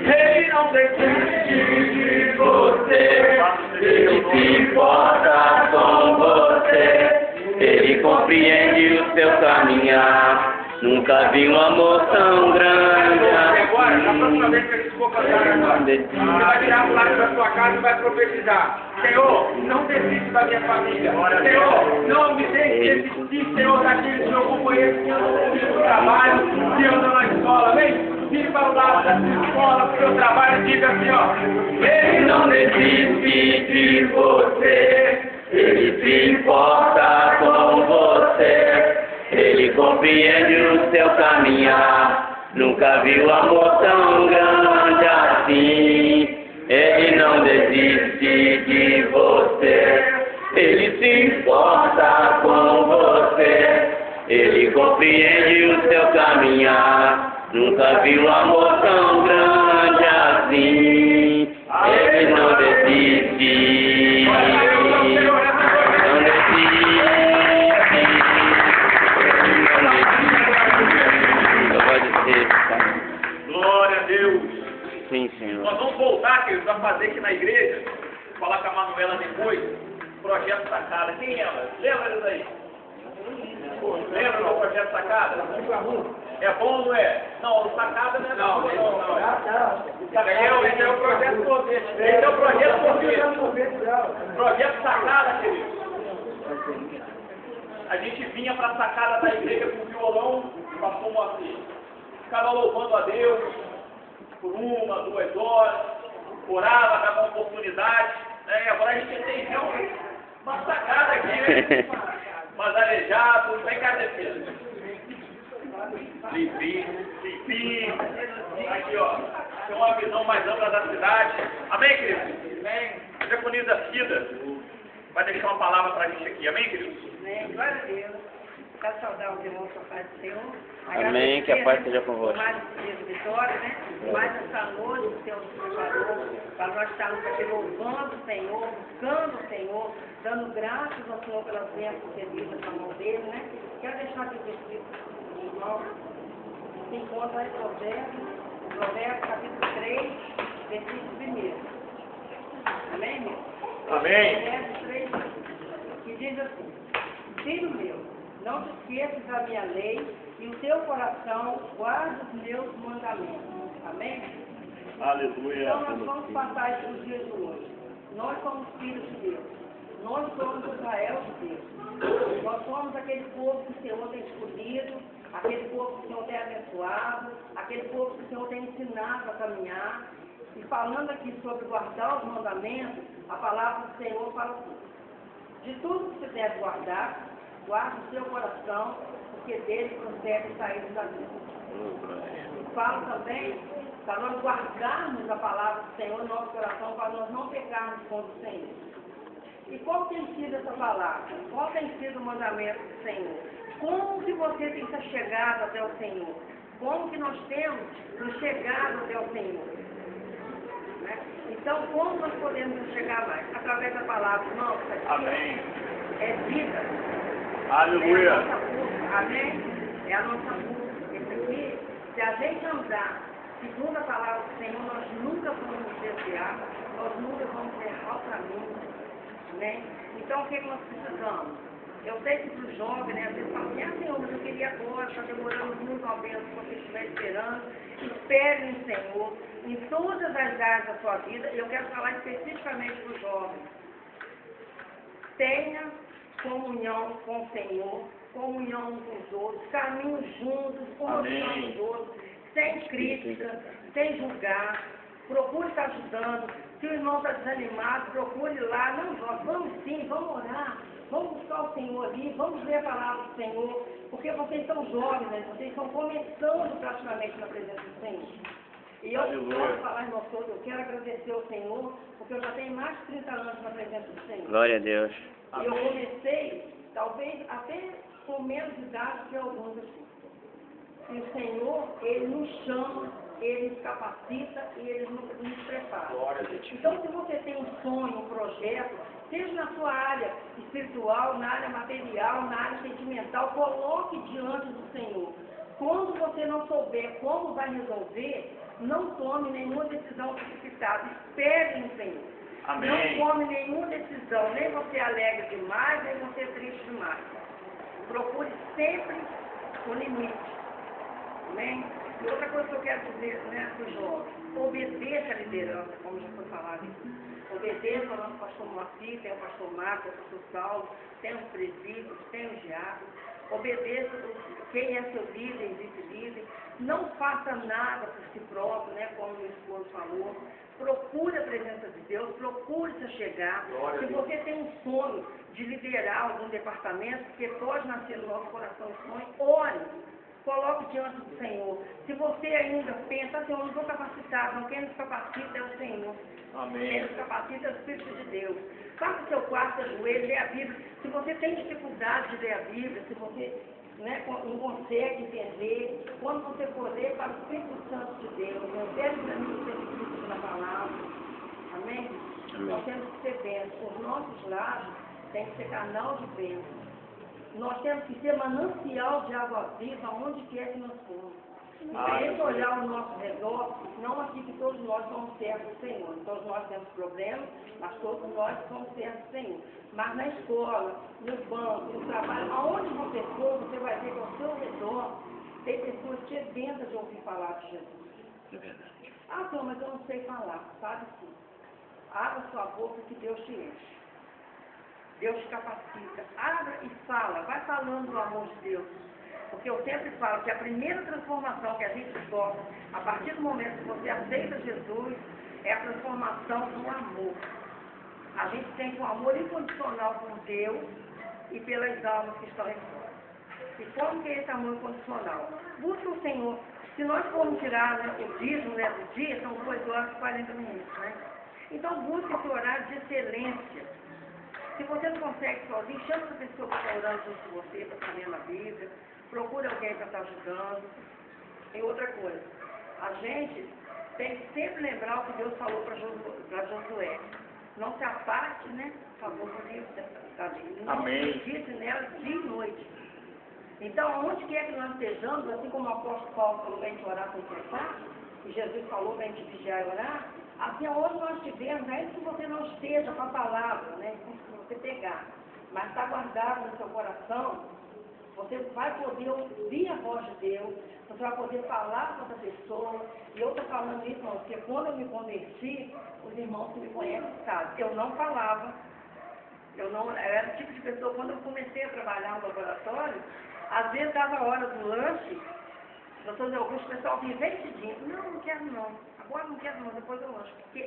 Ele não desiste de você. Ele se importa com você, Ele compreende o seu caminhar. Nunca vi um amor tão grande Agora, na próxima assim. vez que eles for cantar agora, você vai tirar o lado da sua casa e vai profetizar. Senhor, não desiste da minha família. Senhor, não me deixe desistir, Senhor, daqueles meus companheiros que andam comigo no trabalho, que andam na escola. Vem, vire para o lado da sua escola, para o seu trabalho e diga assim, ó. Ele não desiste de você, Ele se importa com você, Ele compreende o seu caminhar. Nunca vi um amor tão grande assim. Ele não desiste de você, Ele se importa com você, Ele compreende o seu caminhar. Nunca vi um amor tão grande assim. Ele não desiste. Não desiste. Glória a Deus. Sim, Senhor. Nós vamos voltar, queridos, a fazer aqui na igreja, falar com a Manuela depois, projeto Sacada. Quem lembra? Lembra disso aí? Lembra do projeto Sacada? É bom ou não é? Não, o Sacada não é não. Esse é o projeto todo. Esse é o projeto todo. Projeto Sacada, querido. A gente vinha para a sacada da igreja com o violão, passou assim, ficava louvando a Deus por 1, 2 horas, orava, dava uma oportunidade, né? E agora a gente tem uma sacada aqui, né? Mas aleijado, vem cá, defesa. Livi. Aqui, ó. Tem uma visão mais ampla da cidade. Amém, queridos? Amém. A diaconisa Cida vai deixar uma palavra para a gente aqui. Amém, queridos? Amém. Glória a Deus. Quero saudar os irmãos com a paz do Senhor. Amém, que a paz seja convosco. Mais um dia de vitória, né? Mais essa noite o Senhor nos preparou para nós estarmos aqui louvando o Senhor, buscando o Senhor, dando graças ao Senhor pelas bênçãos recebidas na mão dele, né? Quero deixar aqui o escrito, irmão, se encontra em Provérbios capítulo 3, versículo 1. Amém, irmão? Amém. Provérbios 3, que diz assim: Filho meu, não te esqueças da minha lei e o teu coração guarda os meus mandamentos. Amém? Aleluia. Então nós vamos passar esses dias de hoje. Nós somos filhos de Deus. Nós somos Israel de Deus. Nós somos aquele povo que o Senhor tem escolhido, aquele povo que o Senhor tem abençoado, aquele povo que o Senhor tem ensinado a caminhar. E falando aqui sobre guardar os mandamentos, a palavra do Senhor fala assim: de tudo que você deve guardar, guarde o seu coração, porque dele procede sair da vida. Falo também para nós guardarmos a palavra do Senhor no nosso coração, para nós não pecarmos contra o Senhor. E qual tem sido essa palavra? Qual tem sido o mandamento do Senhor? Como que você tem se chegado até o Senhor? Como que nós temos nos chegado até o Senhor? Né? Então, como nós podemos nos chegar mais? Através da palavra, irmão. Amém. É vida. Aleluia. É a nossa busca. Amém? É a nossa busca. Esse aqui, se a gente andar segundo a palavra do Senhor, nós nunca vamos nos desviar, nós nunca vamos errar o caminho. Né? Então, o que nós precisamos? Eu sei que para os jovens, né, às vezes falam assim: Senhor, mas eu queria agora, está demorando muito a bênção que você estiver esperando. Espere no Senhor, em todas as áreas da sua vida. Eu quero falar especificamente para os jovens. Tenha comunhão com o Senhor, comunhão uns com os outros, caminhos juntos, comunhão com os outros, sem crítica, sem julgar. Procure estar ajudando. Se o irmão está desanimado, procure ir lá. Não, vamos sim, vamos orar. Vamos buscar o Senhor ali, vamos ler a palavra do Senhor. Porque vocês são jovens, né? Vocês estão começando praticamente na presença do Senhor. E eu posso falar, irmão, todo, eu quero agradecer ao Senhor, porque eu já tenho mais de 30 anos na presença do Senhor. Glória a Deus. E eu comecei, talvez, até com menos idade que alguns aqui. E o Senhor, Ele nos chama, Ele nos capacita e Ele nos prepara. Então, se você tem um sonho, um projeto, seja na sua área espiritual, na área material, na área sentimental, coloque diante do Senhor. Quando você não souber como vai resolver, não tome nenhuma decisão precipitada. Espere no Senhor. Amém. Não tome nenhuma decisão, nem você alegre demais, nem você triste demais. Procure sempre o limite. Amém? E outra coisa que eu quero dizer, né, para os jovens: obedeça a liderança, como já foi falado aqui. Obedeça ao nosso pastor Moacir, tem o pastor Marcos, o pastor Saulo, tem os presídios, tem os diáconos. Obedeça quem é seu líder, vice-líder. Não faça nada por si próprio, né, como o meu esposo falou. Procure a presença de Deus, procure se chegar. Se você tem um sonho de liderar algum departamento, porque pode nascer no nosso coração um sonho, ore. Coloque diante do Senhor. Se você ainda pensa assim: eu não estou capacitado, não, quem nos capacita é o Senhor. Amém. Quem nos capacita é o Espírito de Deus. Faça o seu quarto, ajoelhe, lê a Bíblia. Se você tem dificuldade de ler a Bíblia, se você, né, não consegue entender, quando você for ler, para o Espírito Santo de Deus. Eu quero para mim ser Espírito na palavra. Amém? Amém. Nós temos que ser bênçãos. Os nossos lares têm que ser canal de bênçãos. Nós temos que ser manancial de água viva onde quer que nós formos. Diferente olhar ao nosso redor, não aqui que todos nós somos servos do Senhor. Todos nós temos problemas, mas todos nós somos servos do Senhor. Mas na escola, no banco, no trabalho, aonde você for, você vai ver que ao seu redor tem pessoas sedentas de ouvir falar de Jesus. É verdade. Ah, Senhor, mas eu não sei falar. Sabe sim. Abra sua boca que Deus te enche. Deus te capacita. Abra e fala. Vai falando do amor de Deus. Porque eu sempre falo que a primeira transformação que a gente sofre, a partir do momento que você aceita Jesus, é a transformação do amor. A gente tem um amor incondicional por Deus e pelas almas que estão em nós. E como que é esse amor incondicional? Busca o Senhor. Se nós formos tirar, né, o dízimo, né, do dia, são 2 horas e 40 minutos, né? Então busque esse horário de excelência. Se você não consegue sozinho, chama essa pessoa para estar orando junto com você, para estar lendo a Bíblia, procure alguém para estar ajudando. E outra coisa, a gente tem que sempre lembrar o que Deus falou para Josué. Não se aparte, né? Por favor, do livro da Bíblia. Não medite nela dia e noite. Então, onde quer que nós estejamos, assim como o apóstolo Paulo falou para a gente orar sem cessar, e Jesus falou para a gente vigiar e orar, assim, onde nós estivermos, ainda que você não esteja com a palavra, né? Se você pegar, mas está guardado no seu coração, você vai poder ouvir a voz de Deus, você vai poder falar com outra pessoa. E eu estou falando isso, irmão, porque quando eu me converti, os irmãos que me conhecem sabem, eu não falava, eu era o tipo de pessoa, quando eu comecei a trabalhar no laboratório, às vezes dava a hora do lanche, doutor Zé Augusto, o pessoal vinha vestidinho, não quero não, agora não quero não, depois eu lanche, porque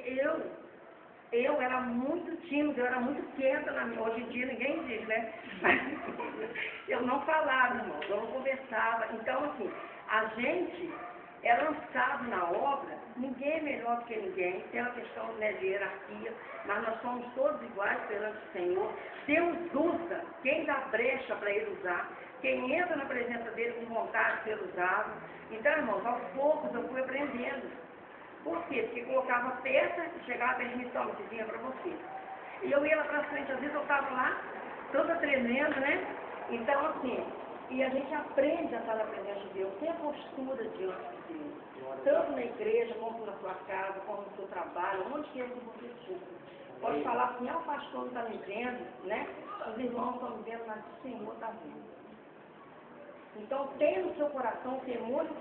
eu era muito tímida, eu era muito quieta na minha. Hoje em dia ninguém diz, né? Eu não falava, irmão, eu não conversava. Então, assim, a gente é lançado na obra, ninguém é melhor do que ninguém, tem uma questão, né, de hierarquia, mas nós somos todos iguais perante o Senhor. Deus usa quem dá brecha para Ele usar, quem entra na presença dEle com vontade de ser usado. Então, irmãos, aos poucos eu fui aprendendo. Por quê? Porque colocava peça e chegava a permissão que vinha para você. E eu ia lá para frente, às vezes eu estava lá, toda tremendo, né? Então, assim, e a gente aprende a estar na presença de Deus, tem a postura diante de Deus, tanto na igreja, como na sua casa, como no seu trabalho, onde quer que você estiver. Pode falar assim, o pastor não está me vendo, né? Os irmãos estão me vendo, mas o Senhor está vendo. Então, tenha no seu coração o temor e o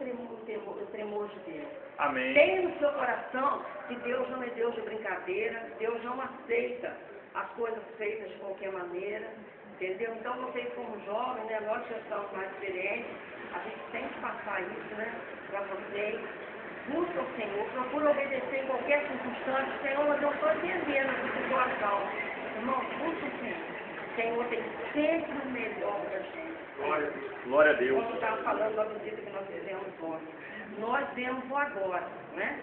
tremor de Deus. Amém. Tenha no seu coração que Deus não é Deus de brincadeira, Deus não aceita as coisas feitas de qualquer maneira, entendeu? Então, vocês como jovens, né, nós já estamos mais experientes, a gente tem que passar isso, né, para vocês. Busca o Senhor, procura obedecer em qualquer circunstância. Senhor, mas eu estou entendendo essa situação. Irmão, busca o Senhor. O Senhor tem sempre o melhor para a gente. Glória a Deus. Como eu estava falando na visita que nós fizemos ontem. Nós vemos o agora, né?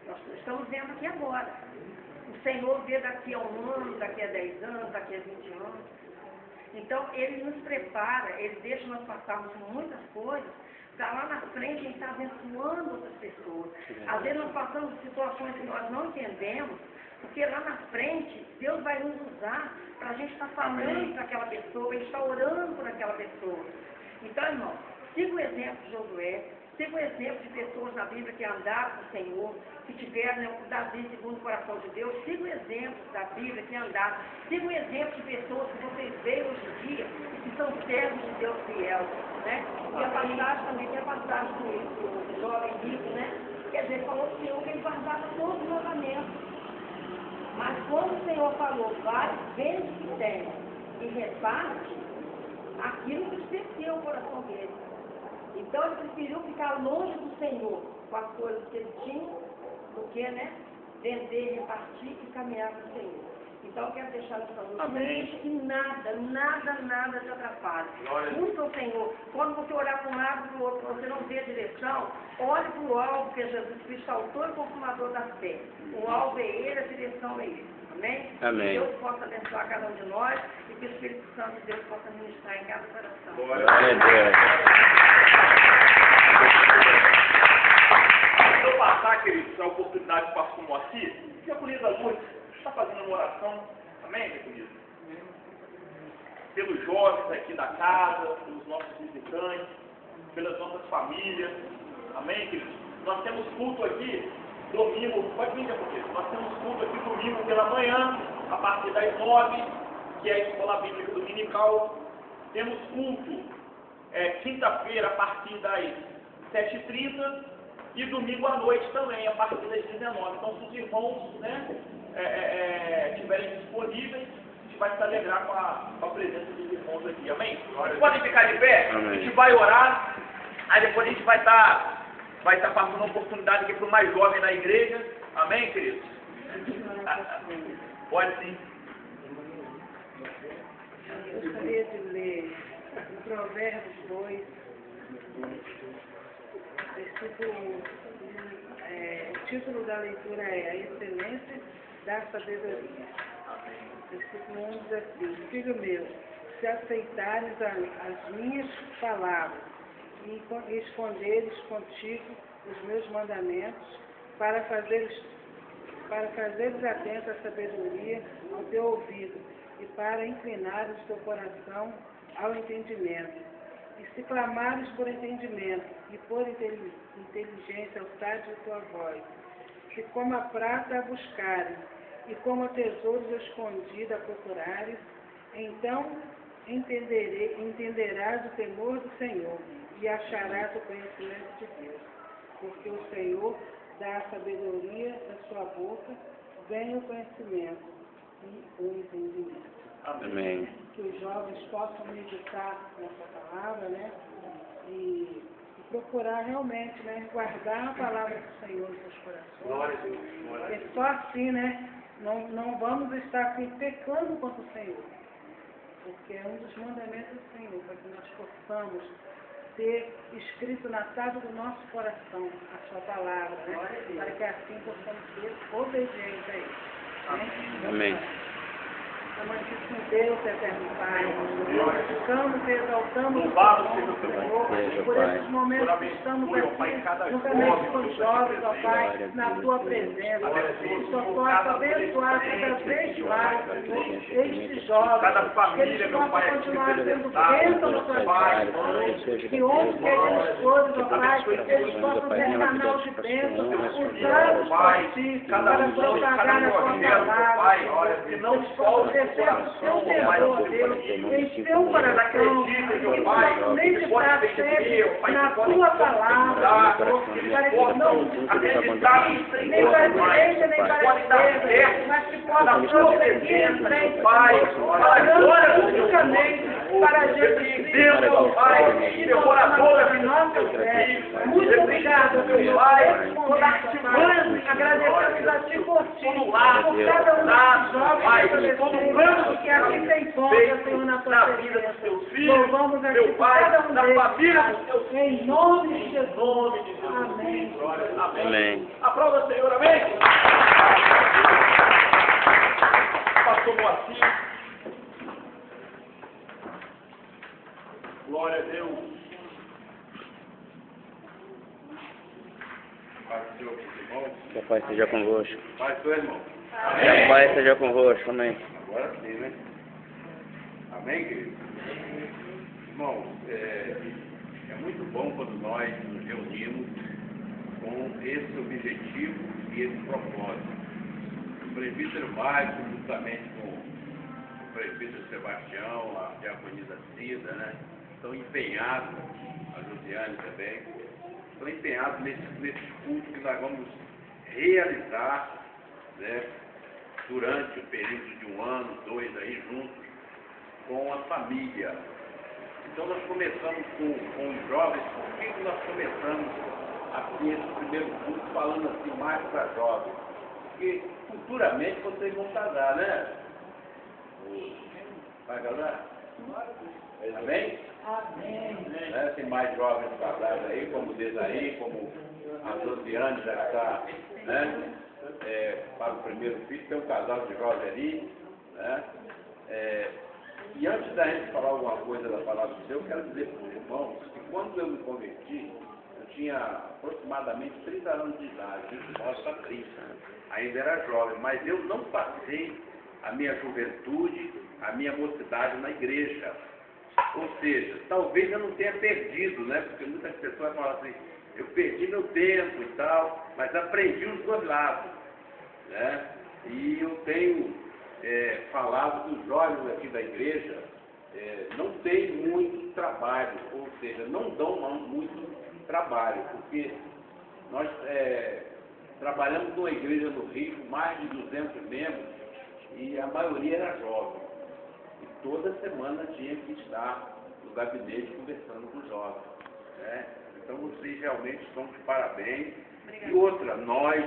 Nós estamos vendo aqui agora. O Senhor vê daqui a 1 ano, daqui a 10 anos, daqui a 20 anos. Então, Ele nos prepara, Ele deixa nós passarmos por muitas coisas, para lá na frente a gente está abençoando outras pessoas. Às vezes nós passamos por situações que nós não entendemos, porque lá na frente Deus vai nos usar para a gente estar falando para aquela pessoa, a gente está orando por aquela pessoa. Então, irmão, siga o exemplo de Josué, siga o exemplo de pessoas na Bíblia que andaram com o Senhor, que tiveram, né, o Davi segundo o coração de Deus, siga o exemplo da Bíblia que andaram, siga o exemplo de pessoas que vocês veem hoje em dia e que são servos de Deus fiel, né? E a passagem também, tem a passagem do jovem rico, né? Quer dizer, falou o Senhor que ele guardava todos os mandamentos. Mas quando o Senhor falou, vai, vende o que tem e reparte, aquilo entristeceu o coração dele. Então ele preferiu ficar longe do Senhor com as coisas que ele tinha, do que, né, vender, repartir e caminhar para o Senhor. Então eu quero deixar essa luz. Não deixe que nada te atrapalhe. Busca o Senhor. Quando você olhar para um lado e para o outro, você não vê a direção, olhe para o alvo, que é Jesus Cristo, autor e consumador da fé. O alvo é Ele, a direção é Ele. Amém? Amém. Que Deus possa abençoar cada um de nós e que o Espírito Santo de Deus possa ministrar em cada coração. Glória a Deus. Se eu passar, queridos, a oportunidade do pastor Moacir, diaconisa Lourdes está fazendo uma oração, amém, diaconisa? Pelos jovens aqui da casa, pelos nossos visitantes, pelas nossas famílias, amém, queridos? Nós temos culto aqui, domingo, pode vir, diaconisa, nós temos culto aqui domingo pela manhã, a partir das 9, que é a escola bíblica dominical. Temos culto quinta-feira, a partir das 7h30, e domingo à noite também, a partir das 19. Então, se os irmãos, né, estiverem disponíveis, a gente vai se alegrar com a presença dos irmãos aqui. Amém? Vocês podem ficar de pé? Amém. A gente vai orar, aí depois a gente vai estar passando uma oportunidade aqui para o mais jovem da igreja. Amém, queridos? Pode sim. Eu gostaria de ler Provérbios 2, versículo 1. O título da leitura é A Excelência da Sabedoria. Versículo 1 diz assim: Filho meu, se aceitares as minhas palavras e esconderes contigo os meus mandamentos, para fazeres atento à sabedoria ao teu ouvido e para inclinares o teu coração ao entendimento. E se clamares por entendimento e por inteligência alçares a tua voz, se como a prata a buscares e como a tesouros escondida a procurares, então entenderás o temor do Senhor e acharás o conhecimento de Deus. Porque o Senhor dá a sabedoria da sua boca, vem o conhecimento e o entendimento. Amém. Que os jovens possam meditar nessa palavra, né? E procurar realmente, né? Guardar a palavra do Senhor em seus corações. Porque só assim, né? Não vamos estar aqui pecando contra o Senhor. Porque é um dos mandamentos do Senhor, para que nós possamos ter escrito na tábua do nosso coração a sua palavra, né? Para que assim possamos ser obedientes a Ele. Amém. Amantíssimo Deus, eterno Pai, buscamos e exaltamos o Senhor por esses momentos que estamos aqui, juntamente com os jovens, ó Pai, na Tua presença. Que só possa abençoar cada vez mais estes jovens, que eles possam continuar sendo bênção da Tua parte, que onde querem as coisas, ó Pai, eles possam ser canal de bênção, usados por Ti, para propagar a Tua palavra, que não possam seu temor, Deus, em seu coração, que possam meditar sempre na Tua palavra, para que não acreditar nem para a direita, nem para a esquerda, mas que possam prosseguir em frente, olhando unicamente para Jesus Cristo, Pai, e devoradora de nossa fé. Muito obrigado, meu Pai, por artimanhas, agradecemos a Ti por Ti, por cada um dos jovens, todo mundo que aqui tem conta, Senhor, na Tua presença. Louvamos a Ti por cada um deles, em nome de Jesus. Amém. Amém. Aprova, Senhor, amém? Pastor Moacir. Glória a Deus. Paz do Senhor, irmãos. Que a paz seja convosco. Paz do Senhor, irmão. Que a paz seja convosco. Amém. Agora sim, né? Amém, querido? Irmãos, é muito bom quando nós nos reunimos com esse objetivo e esse propósito. O presbítero Márcio, juntamente com o presbítero Sebastião, a diaconisa Cida, né? Estão empenhados, a Josiane também, estão empenhados nesses cultos que nós vamos realizar, né? Durante o período de 1 ano, 2 aí juntos com a família. Então nós começamos com os jovens. Por que nós começamos aqui esse primeiro curso falando assim mais para jovens? Porque futuramente vocês vão casar, né? Vai casar? Amém? Amém. Né? Tem mais jovens casados aí, como o Desaí, como a Josiane já está, né? Para o primeiro filho, tem um casal de jovens ali, né? E antes da gente falar alguma coisa da palavra de Deus, eu quero dizer para os irmãos que quando eu me converti, eu tinha aproximadamente 30 anos de idade, 29 para 30, ainda era jovem, mas eu não passei a minha juventude, a minha mocidade na igreja. Ou seja, talvez eu não tenha perdido, né? Porque muitas pessoas falam assim, eu perdi meu tempo e tal, mas aprendi os dois lados, né? E eu tenho falado que os jovens aqui da igreja não têm muito trabalho, ou seja, não dão muito trabalho, porque nós trabalhamos numa igreja no Rio, mais de 200 membros, e a maioria era jovem. E toda semana tinha que estar no gabinete conversando com os jovens, né? Então vocês realmente estão de parabéns. E outra, nós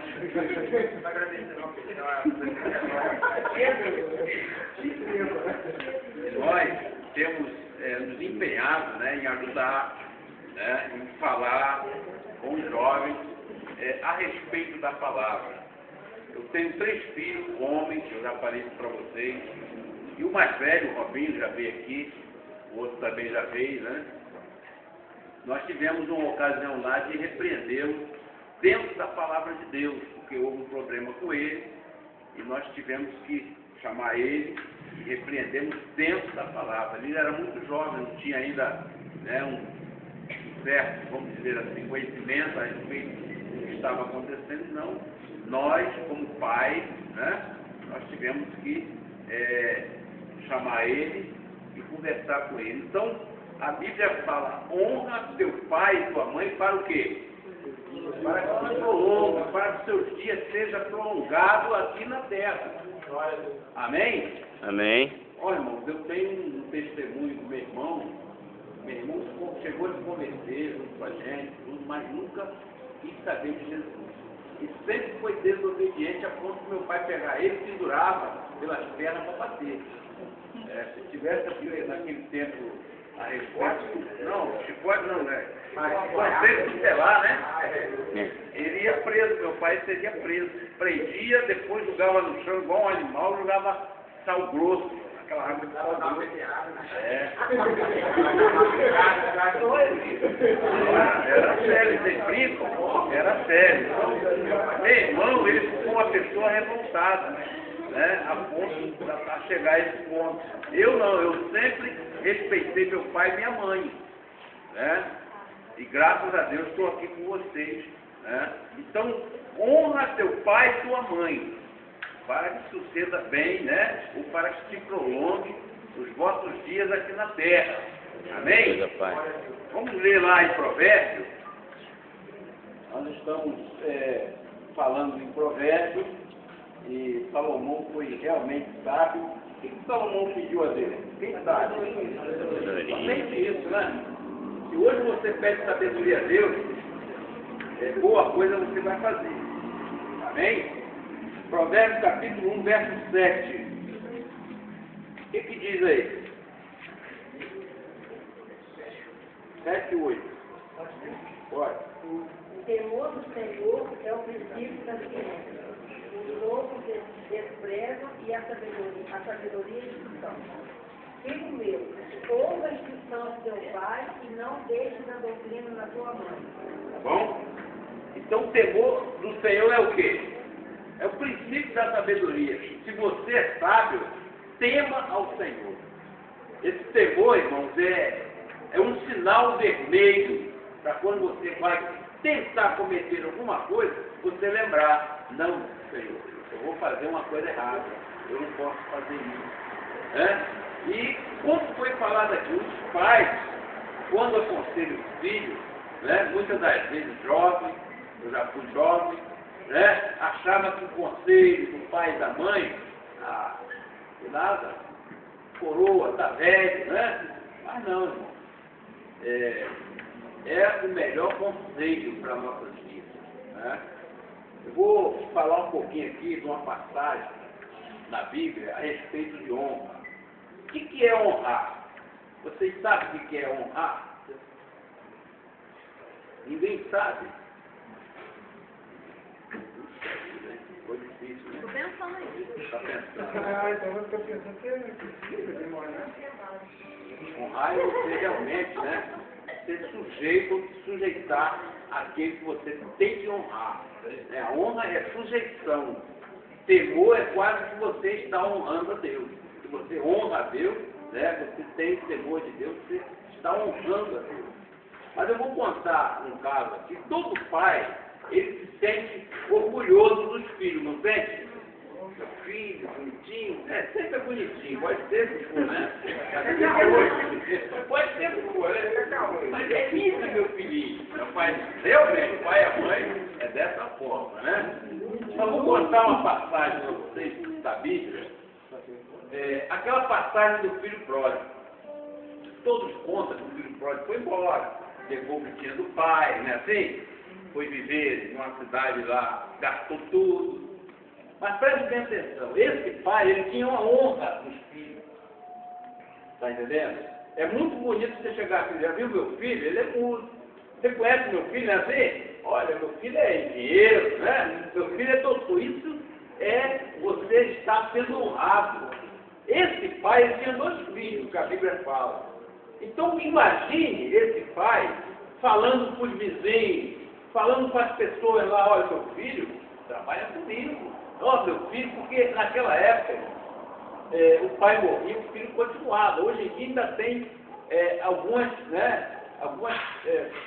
temos nos empenhado, né, em ajudar, né, em falar com os jovens a respeito da palavra. Eu tenho 3 filhos, homens, eu já falei isso para vocês, e o mais velho, o Robinho, já veio aqui, o outro também já veio, né? Nós tivemos uma ocasião lá de repreendê-lo dentro da palavra de Deus, porque houve um problema com ele, e nós tivemos que chamar ele e repreendemos dentro da palavra. Ele era muito jovem, não tinha ainda, né, um certo, vamos dizer assim, conhecimento a respeito do que estava acontecendo, não. Nós, como pais, né, nós tivemos que chamar ele e conversar com ele. Então, a Bíblia fala, honra teu pai e tua mãe para o quê? Para que se prolongue, para que seus dias sejam prolongados aqui na terra. Amém? Amém. Olha, irmãos, eu tenho um testemunho do meu irmão. Meu irmão chegou a se converter junto com a gente, tudo, mas nunca quis saber de Jesus. E sempre foi desobediente a ponto que meu pai pegar ele e pendurava pelas pernas para bater. Se tivesse naquele tempo a resposta, não, chicote não, né? Mas conselho tutelar, né? Ele ia preso, meu pai seria preso. Prendia, depois jogava no chão igual um animal, jogava sal grosso, aquela água de sal grosso. Era sério, vocês brincam? Era sério. Então, meu irmão, ele ficou uma pessoa revoltada, né? A ponto de chegar a esse ponto. Eu não, eu sempre respeitei meu pai e minha mãe, né? E graças a Deus estou aqui com vocês, né? Então, honra teu pai e tua mãe, para que suceda bem, né? Ou para que se prolongue os vossos dias aqui na terra. Amém? Vamos ler lá em Provérbios. Nós estamos falando em Provérbios e Salomão foi realmente sábio. O que Salomão pediu a Deus? Quem sabe? Somente isso, né? Se hoje você pede sabedoria a Deus, boa coisa você vai fazer. Amém? Provérbios capítulo 1, verso 7. O que diz aí? 7 e 8. Bora. O temor do Senhor é o princípio da ciência. Os loucos desprezam e a sabedoria e a instrução. Filho meu, ouça a instrução do teu pai e não deixe a doutrina da tua mãe. Tá bom? Então o temor do Senhor é o quê? É o princípio da sabedoria. Se você é sábio, tema ao Senhor. Esse temor, irmãos, é um sinal vermelho para quando você vai tentar cometer alguma coisa, você lembrar, não, Senhor, eu vou fazer uma coisa errada, eu não posso fazer isso. Né? E como foi falado aqui, os pais, quando aconselham os filhos, né, muitas das vezes jovens, eu já fui jovem, né, achava que o conselho do pai e da mãe, nada, coroa, tá velho, né? Mas não, irmão. É o melhor conselho para nossas vidas. Né? Eu vou falar um pouquinho aqui de uma passagem na Bíblia a respeito de honra. O que é honrar? Vocês sabem o que é honrar? Ninguém sabe. Foi difícil, né? Estou pensando aí. Está pensando. Então eu estou pensando que é demorar. Honrar é você realmente, né? Ser sujeito, sujeitar aquele que você tem que honrar. A honra é sujeição. Temor é quase que você está honrando a Deus. Se você honra a Deus, né? Você tem temor de Deus, você está honrando a Deus. Mas eu vou contar um caso aqui. Todo pai, ele se sente orgulhoso dos filhos, não sente? Meu filho, bonitinho, sempre é bonitinho, pode ser que for, né? Pode ser que for, né? Mas é isso, meu filhinho. Meu pai, realmente, o pai e a mãe é dessa forma, né? Então, vou contar uma passagem para vocês da Bíblia. Aquela passagem do filho pródigo. Todos contam que o filho pródigo foi embora, levou o que tinha do pai, né? Assim, foi viver numa cidade lá, gastou tudo. Mas preste bem atenção, esse pai, ele tinha uma honra dos filhos. Está entendendo? É muito bonito você chegar aqui, já viu meu filho? Ele é mudo. Você conhece meu filho, né? Assim? Olha, meu filho é engenheiro, né? Meu filho é doutor. Isso é você estar sendo honrado. Esse pai, ele tinha 2 filhos, que a Bíblia fala. Então, imagine esse pai falando para os vizinhos, falando para as pessoas lá, olha, meu filho trabalha comigo. Ó, meu filho, porque naquela época, o pai morria, o filho continuava. Hoje em dia ainda tem algumas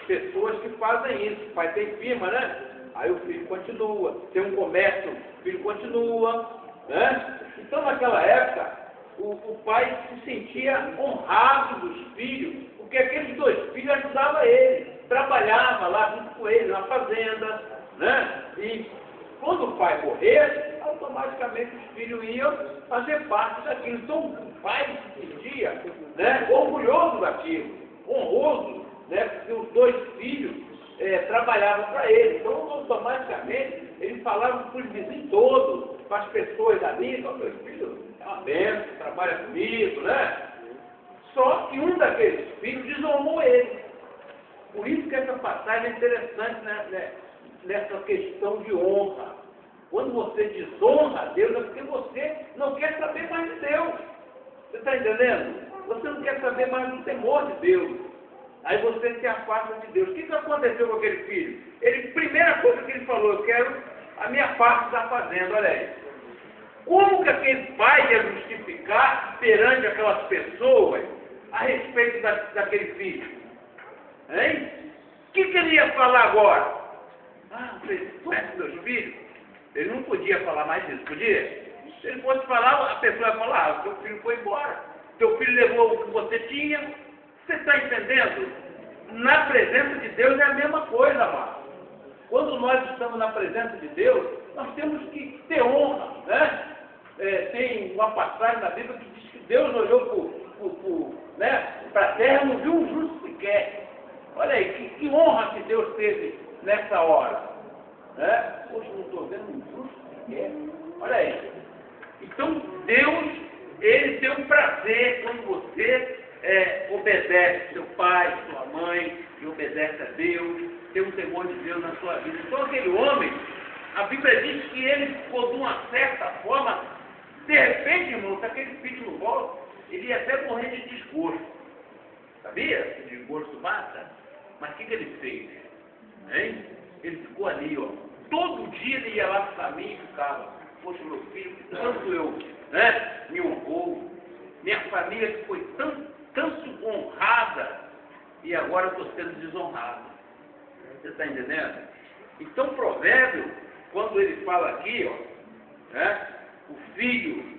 pessoas que fazem isso. O pai tem firma, né? Aí o filho continua. Tem um comércio, o filho continua, né? Então, naquela época, o pai se sentia honrado dos filhos, porque aqueles 2 filhos ajudavam ele, trabalhava lá junto com ele, na fazenda, né? E quando o pai morresse, automaticamente os filhos iam fazer parte daquilo. Então o pai se sentia, né, orgulhoso daquilo, honroso, né, porque os 2 filhos trabalhavam para ele. Então automaticamente ele falava para os vizinhos todos, para as pessoas ali, ó, meu filho é uma bênção, trabalha comigo, né? Só que um daqueles filhos desonrou ele. Por isso que essa passagem é interessante, né, nessa questão de honra. Quando você desonra a Deus, é porque você não quer saber mais de Deus. Você está entendendo? Você não quer saber mais do temor de Deus. Aí você se afasta de Deus. O que aconteceu com aquele filho? Primeira coisa que ele falou, eu quero a minha parte da fazenda, olha aí. Como que aquele pai ia justificar perante aquelas pessoas a respeito daquele filho? Hein? O que ele ia falar agora? Ah, você conhece meus filhos? Ele não podia falar mais isso, podia? Se ele fosse falar, a pessoa ia falar, seu filho foi embora. Teu filho levou o que você tinha. Você está entendendo? Na presença de Deus é a mesma coisa, amado. Quando nós estamos na presença de Deus, nós temos que ter honra, né? Tem uma passagem na Bíblia que diz que Deus olhou para a terra e não viu um justo sequer. Olha aí, que honra que Deus teve nessa hora. Né? Poxa, não estou vendo um justo sequer. Olha aí. Então, Deus, Ele tem um prazer quando você obedece seu pai, sua mãe, e obedece a Deus, tem um temor de Deus na sua vida. Então, aquele homem, a Bíblia diz que ele ficou de uma certa forma, de repente, irmão, se aquele filho não volta, ele ia até morrer de desgosto. Sabia? Que desgosto mata. Mas o que ele fez? Hein? Ele ficou ali, ó. Todo dia ele ia lá para o caminho e ficava. Poxa, meu filho, tanto eu, né, me honrou. Minha família que foi tanto honrada e agora eu estou sendo desonrado. Você está entendendo? Então, Provérbio, quando ele fala aqui, ó, né, o filho,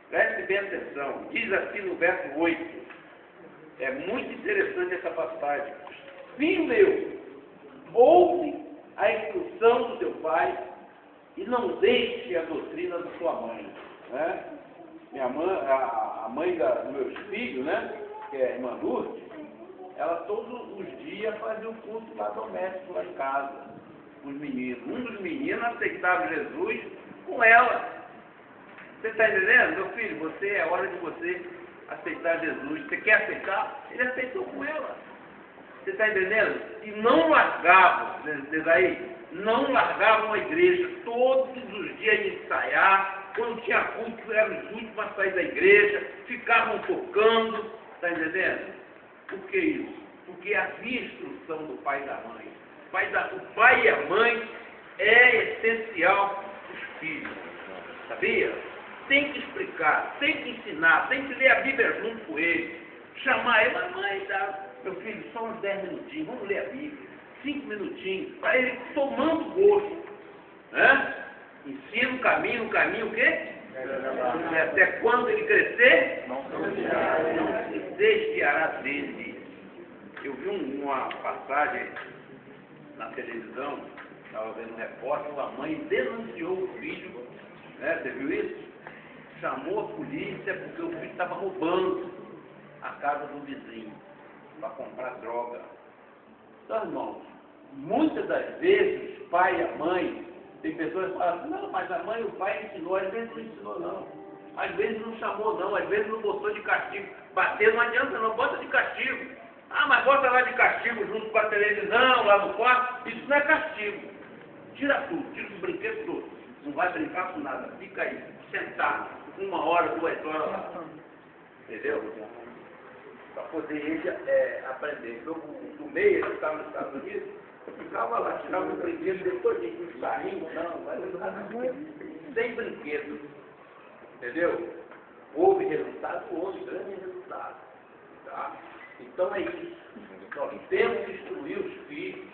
preste bem atenção, diz assim no verso 8, é muito interessante essa passagem. Filho meu, ouve a instrução do teu pai e não deixe a doutrina da sua mãe. Né? Minha mãe, a mãe dos meus filhos, né, que é a irmã Lourdes, ela todos os dias fazia um culto lá doméstico, lá em casa, com os meninos. Um dos meninos aceitava Jesus com ela. Você está entendendo? Meu filho, é hora de você aceitar Jesus. Você quer aceitar? Ele aceitou com ela. Você está entendendo? E não largavam, diz aí, não largavam a igreja. Todos os dias de ensaiar. Quando tinha culto, eram os últimos a sair da igreja, ficavam tocando, está entendendo? Por que isso? Porque havia instrução do pai e da mãe. O pai e a mãe é essencial para os filhos, sabia? Tem que explicar, tem que ensinar, tem que ler a Bíblia junto com ele, chamar ele, mãe, meu filho, só uns 10 minutinhos, vamos ler a Bíblia, 5 minutinhos, para ele tomando gosto, né? Ensina o caminho o quê? Até quando ele crescer, não se desviará dele. Eu vi uma passagem na televisão, estava vendo um repórter, a mãe denunciou o filho, né? Você viu isso? Chamou a polícia porque o filho estava roubando a casa do vizinho para comprar droga. Então, irmãos, muitas das vezes, o pai e a mãe, tem pessoas que falam assim, não, mas a mãe e o pai ensinou, a gente não ensinou, não. Às vezes não chamou não, às vezes não botou de castigo. Bater não adianta não, bota de castigo. Ah, mas bota lá de castigo junto com a televisão, lá no quarto. Isso não é castigo. Tira tudo, tira os brinquedos todos. Não vai brincar com nada. Fica aí, sentado, 1 hora, 2 horas lá. Entendeu? Para poder ele aprender. Eu, do meio, ele estava nos Estados Unidos, eu ficava lá, tirava os brinquedos, depois de um carrinho, sem brinquedo. Entendeu? Houve resultado, houve grande resultado. Tá? Então é isso. Nós temos que instruir os filhos,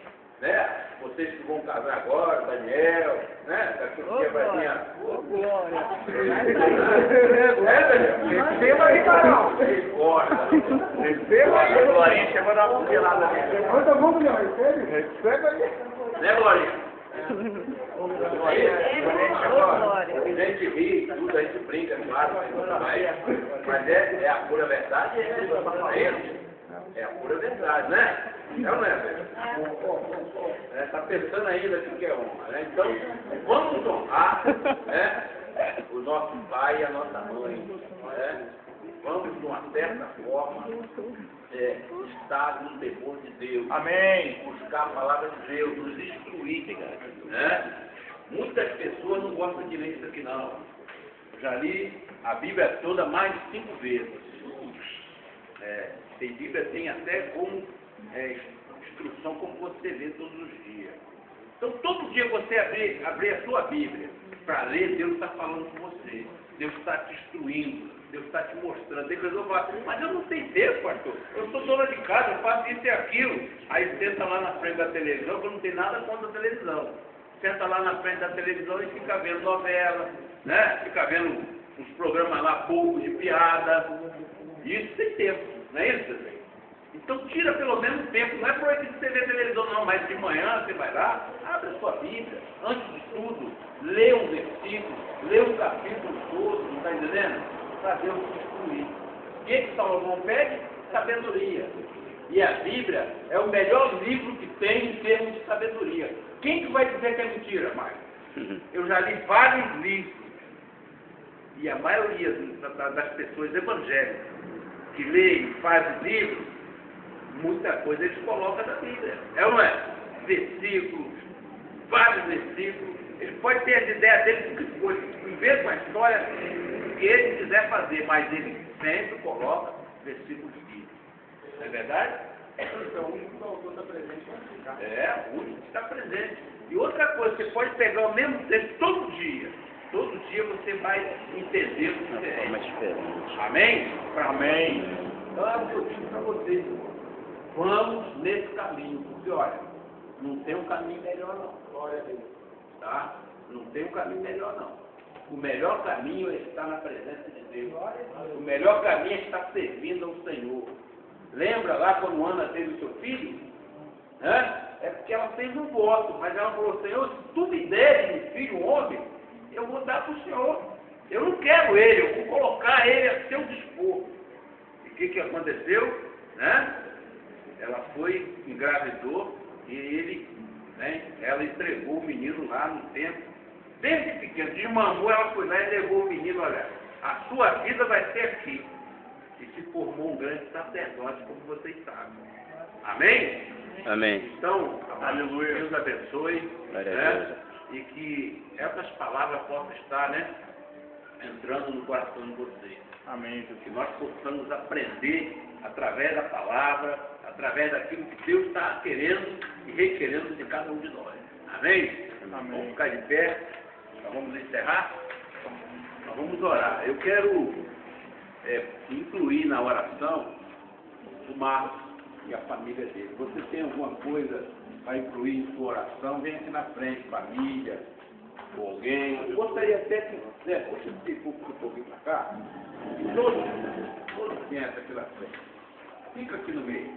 né? Vocês que vão casar agora, Daniel, né? Daqui um dia vai vir a... Glória! Daniel? Receba aí, Carol! Receba aí! Glorinha, chegou a dar uma pelada ali. Manda a mão, Daniel, receba aí. Né, Glorinha? Glória! A gente ri, tudo, a gente brinca, claro, mas é a pura verdade, é a pura verdade, né? É ou não é, velho? Está pensando ainda que é honra, né? Então, vamos honrar, né? O nosso pai e a nossa mãe, né? Vamos, de uma certa forma, estar no temor de Deus. Amém. Buscar a palavra de Deus, nos instruir, né? Muitas pessoas não gostam de ler isso aqui, não. Eu já li a Bíblia toda mais de 5 vezes. Tem Bíblia, tem até como instrução como você lê todos os dias. Então, todo dia você abrir a sua Bíblia para ler, Deus está falando com você. Deus está te instruindo. Deus está te mostrando. Tem pessoa que fala, mas eu não tenho tempo, pastor. Eu sou dona de casa, eu faço isso e aquilo. Aí senta lá na frente da televisão, que eu não tenho nada contra a televisão. Senta lá na frente da televisão e fica vendo novela, né? Fica vendo uns programas lá, pouco de piada. Isso tem tempo, não é isso? Então tira pelo menos tempo. Não é proibido você ver televisão não, mas de manhã você vai lá, abre a sua Bíblia, antes de tudo, lê um versículo, lê um capítulo todo, não está entendendo? Para Deus te instruir. O que Salomão pede? Sabedoria. E a Bíblia é o melhor livro que tem em termos de sabedoria. Quem que vai dizer que é mentira, Mário? Eu já li vários livros. E a maioria das pessoas evangélicas que leem e fazem livros, muita coisa eles colocam na Bíblia. É ou não é? Versículos, vários versículos. Ele pode ter as ideias dele do que for, inventa uma história que ele quiser fazer, mas ele sempre coloca versículos bíblicos. Não é verdade? Então, o único autor está presente. O único que está presente. E outra coisa, você pode pegar o mesmo texto todo dia. Todo dia você vai entender o diferente. Amém? Amém. Então é o que eu digo para vocês. Vamos nesse caminho. Porque, olha, não tem um caminho melhor não. Glória a Deus. Tá? Não tem um caminho melhor não. O melhor caminho é estar na presença de Deus. O melhor caminho é estar servindo ao Senhor. Lembra lá quando Ana teve o seu filho? É porque ela fez um voto, mas ela falou, Senhor, se tu me deres um filho, um homem, eu vou dar para o Senhor. Eu não quero ele, eu vou colocar ele a seu dispor. E o que aconteceu? Ela foi, engravidou, e ela entregou o menino lá no templo. Desde pequeno, desmamou, ela foi lá e levou o menino, olha, a sua vida vai ser aqui. E se formou um grande sacerdote, como vocês sabem. Amém? Amém. Então, aleluia, Deus abençoe. E que essas palavras possam estar, entrando no coração de vocês. Amém. Que nós possamos aprender através da palavra, através daquilo que Deus está querendo e requerendo de cada um de nós. Amém? Amém. Vamos ficar de pé. Nós vamos encerrar. Nós vamos orar. Eu quero incluir na oração o Marcos e a família dele. Você tem alguma coisa para incluir em sua oração? Vem aqui na frente, família, ou alguém. Eu gostaria até que, puxa esse público um pouquinho para cá. E todos vêm aqui na frente. Fica aqui no meio.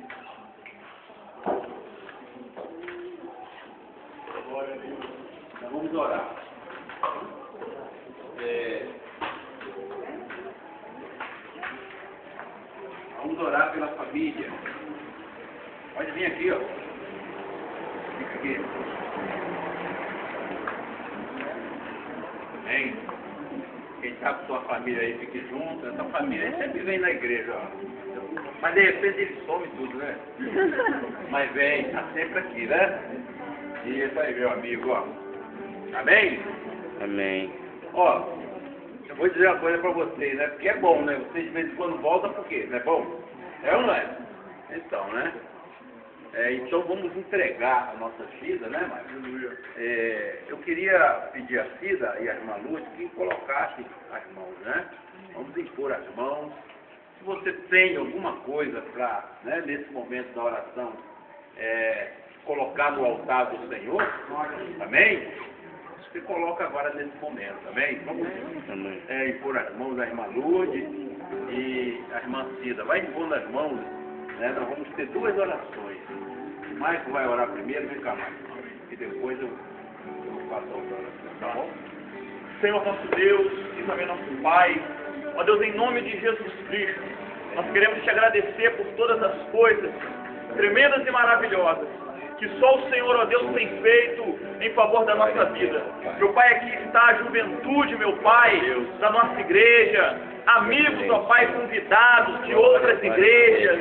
Glória a Deus. Nós vamos orar. Vamos orar pela família. Pode vir aqui, ó. Fica aqui. Amém. quem sabe sua família aí fique junto, essa família aí sempre vem na igreja, ó. Mas de repente ele some tudo, né? Mas vem, tá sempre aqui, né? E esse aí, meu amigo, ó. Amém? Amém. Ó, eu vou dizer uma coisa pra vocês, né? Porque é bom, né? Vocês de vez em quando voltam, por quê? Não é bom? É ou não é? Então, né? Então vamos entregar a nossa vida, né, Mário? Eu queria pedir a Cida e a irmã Lúcia que colocassem as mãos, né? Vamos impor as mãos. Se você tem alguma coisa para, né, nesse momento da oração, colocar no altar do Senhor, amém? Você coloca agora nesse momento, amém? Vamos impor as mãos da irmã Lourdes e a irmã Cida. Vai impor nas mãos, né? Nós vamos ter duas orações. O Maico vai orar primeiro, vem cá, Maico. E depois eu faço a outra oração, tá bom? Senhor nosso Deus e também nosso Pai, ó Deus, em nome de Jesus Cristo, nós queremos te agradecer por todas as coisas tremendas e maravilhosas que só o Senhor, ó Deus, tem feito em favor da nossa vida. Meu Pai, aqui está a juventude, meu Pai, da nossa igreja, amigos, ó Pai, convidados de outras igrejas,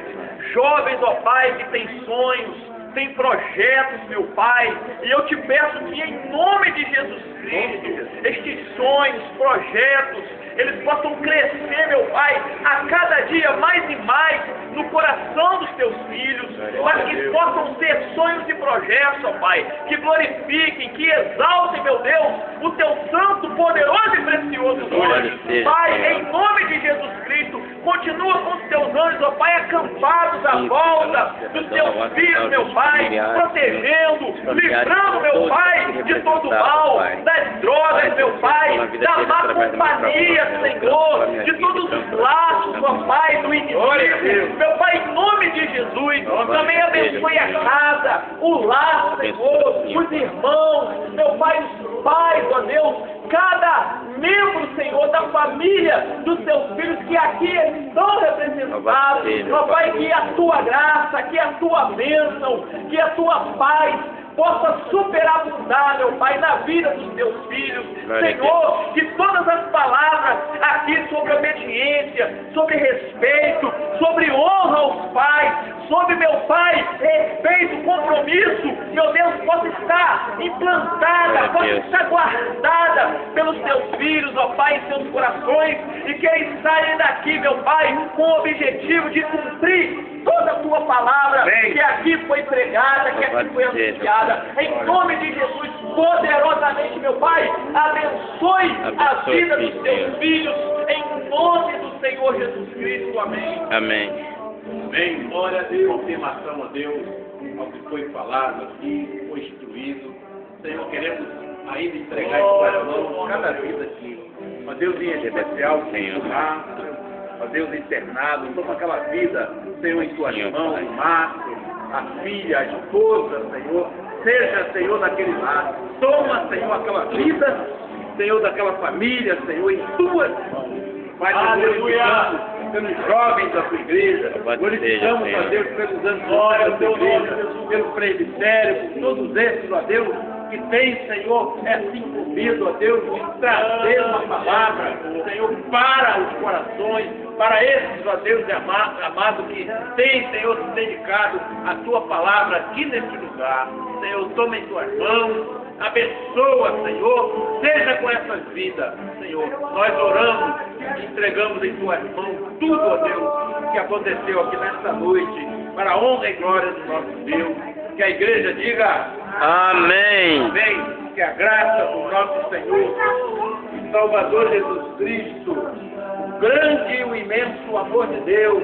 jovens, ó Pai, que têm sonhos, têm projetos, meu Pai, e eu te peço que em nome de Jesus Cristo, estes sonhos, projetos, eles possam crescer, meu Pai, a cada dia mais e mais no coração dos teus filhos, mas que possam ser sonhos e projetos, ó Pai, que glorifiquem, que exaltem, meu Deus, o teu santo, poderoso e precioso nome. Pai, em nome de Jesus Cristo, continua com os teus anjos, ó Pai, acampados à volta dos teus filhos, meu Pai, protegendo, livrando, meu Pai, de todo mal, das drogas, meu Pai, da má companhia, Senhor, de todos os laços, ó Pai, do inimigo. Meu Pai, em nome de Jesus, também abençoe a casa, o lar, Senhor, os irmãos, meu Pai, os pais, ó Deus, cada membro, Senhor, da família dos teus filhos que aqui estão representados, ó Pai, que a tua graça, que a tua bênção, que a tua paz possa superabundar, meu Pai, na vida dos teus filhos. Senhor, que todas as palavras aqui sobre obediência, sobre respeito, sobre honra aos pais, sobre, meu Pai, respeito, compromisso, meu Deus, possa estar implantada, possa estar guardada pelos teus filhos, ó Pai, em seus corações, e que eles saiam daqui, meu Pai, com o objetivo de cumprir toda a tua palavra que aqui foi pregada, que aqui foi anunciada. Em nome de Jesus, poderosamente, meu Pai, abençoe a vida dos teus filhos, em nome do Senhor Jesus Cristo. Amém. Amém. Amém. Glória a Deus. Confirmação a Deus ao que foi falado aqui, foi instruído. Senhor, queremos ainda entregar em tuas mãos cada vida aqui. Ó Deus, em especial, Senhor, ó Deus, internado, toma aquela vida, Senhor, em tuas mãos, o Márcio, a filha, a esposa, Senhor, seja, Senhor, naquele lar, toma, Senhor, aquela vida, Senhor, daquela família, Senhor, em tuas mãos. Pai, glorificamos pelos jovens da tua igreja, glorificamos, ó Deus, pelos anos da tua igreja, pelo presbitério, por todos esses, ó Deus, que tem, Senhor, se incumbido, ó Deus, de trazer uma palavra, Senhor, para os corações, para esses, ó Deus amado, que tem, Senhor, se dedicado à tua palavra aqui neste lugar. Senhor, toma em tuas mãos, abençoa, Senhor, seja com essas vidas, Senhor. Nós oramos, entregamos em tuas mãos tudo, ó Deus, que aconteceu aqui nesta noite, para a honra e glória do nosso Deus. Que a igreja diga amém. Amém. Que a graça do nosso Senhor e Salvador Jesus Cristo, o grande e o imenso amor de Deus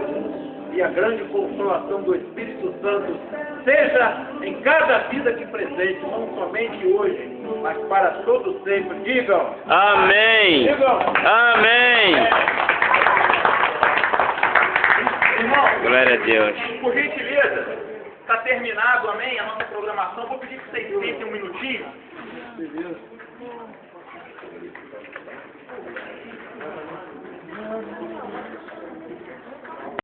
e a grande consolação do Espírito Santo seja em cada vida aqui presente, não somente hoje, mas para todo sempre. Digam amém. Digam Amém. Irmão, Glória a Deus. por gentileza, está terminado, amém, a nossa programação. Vou pedir que vocês sentem um minutinho.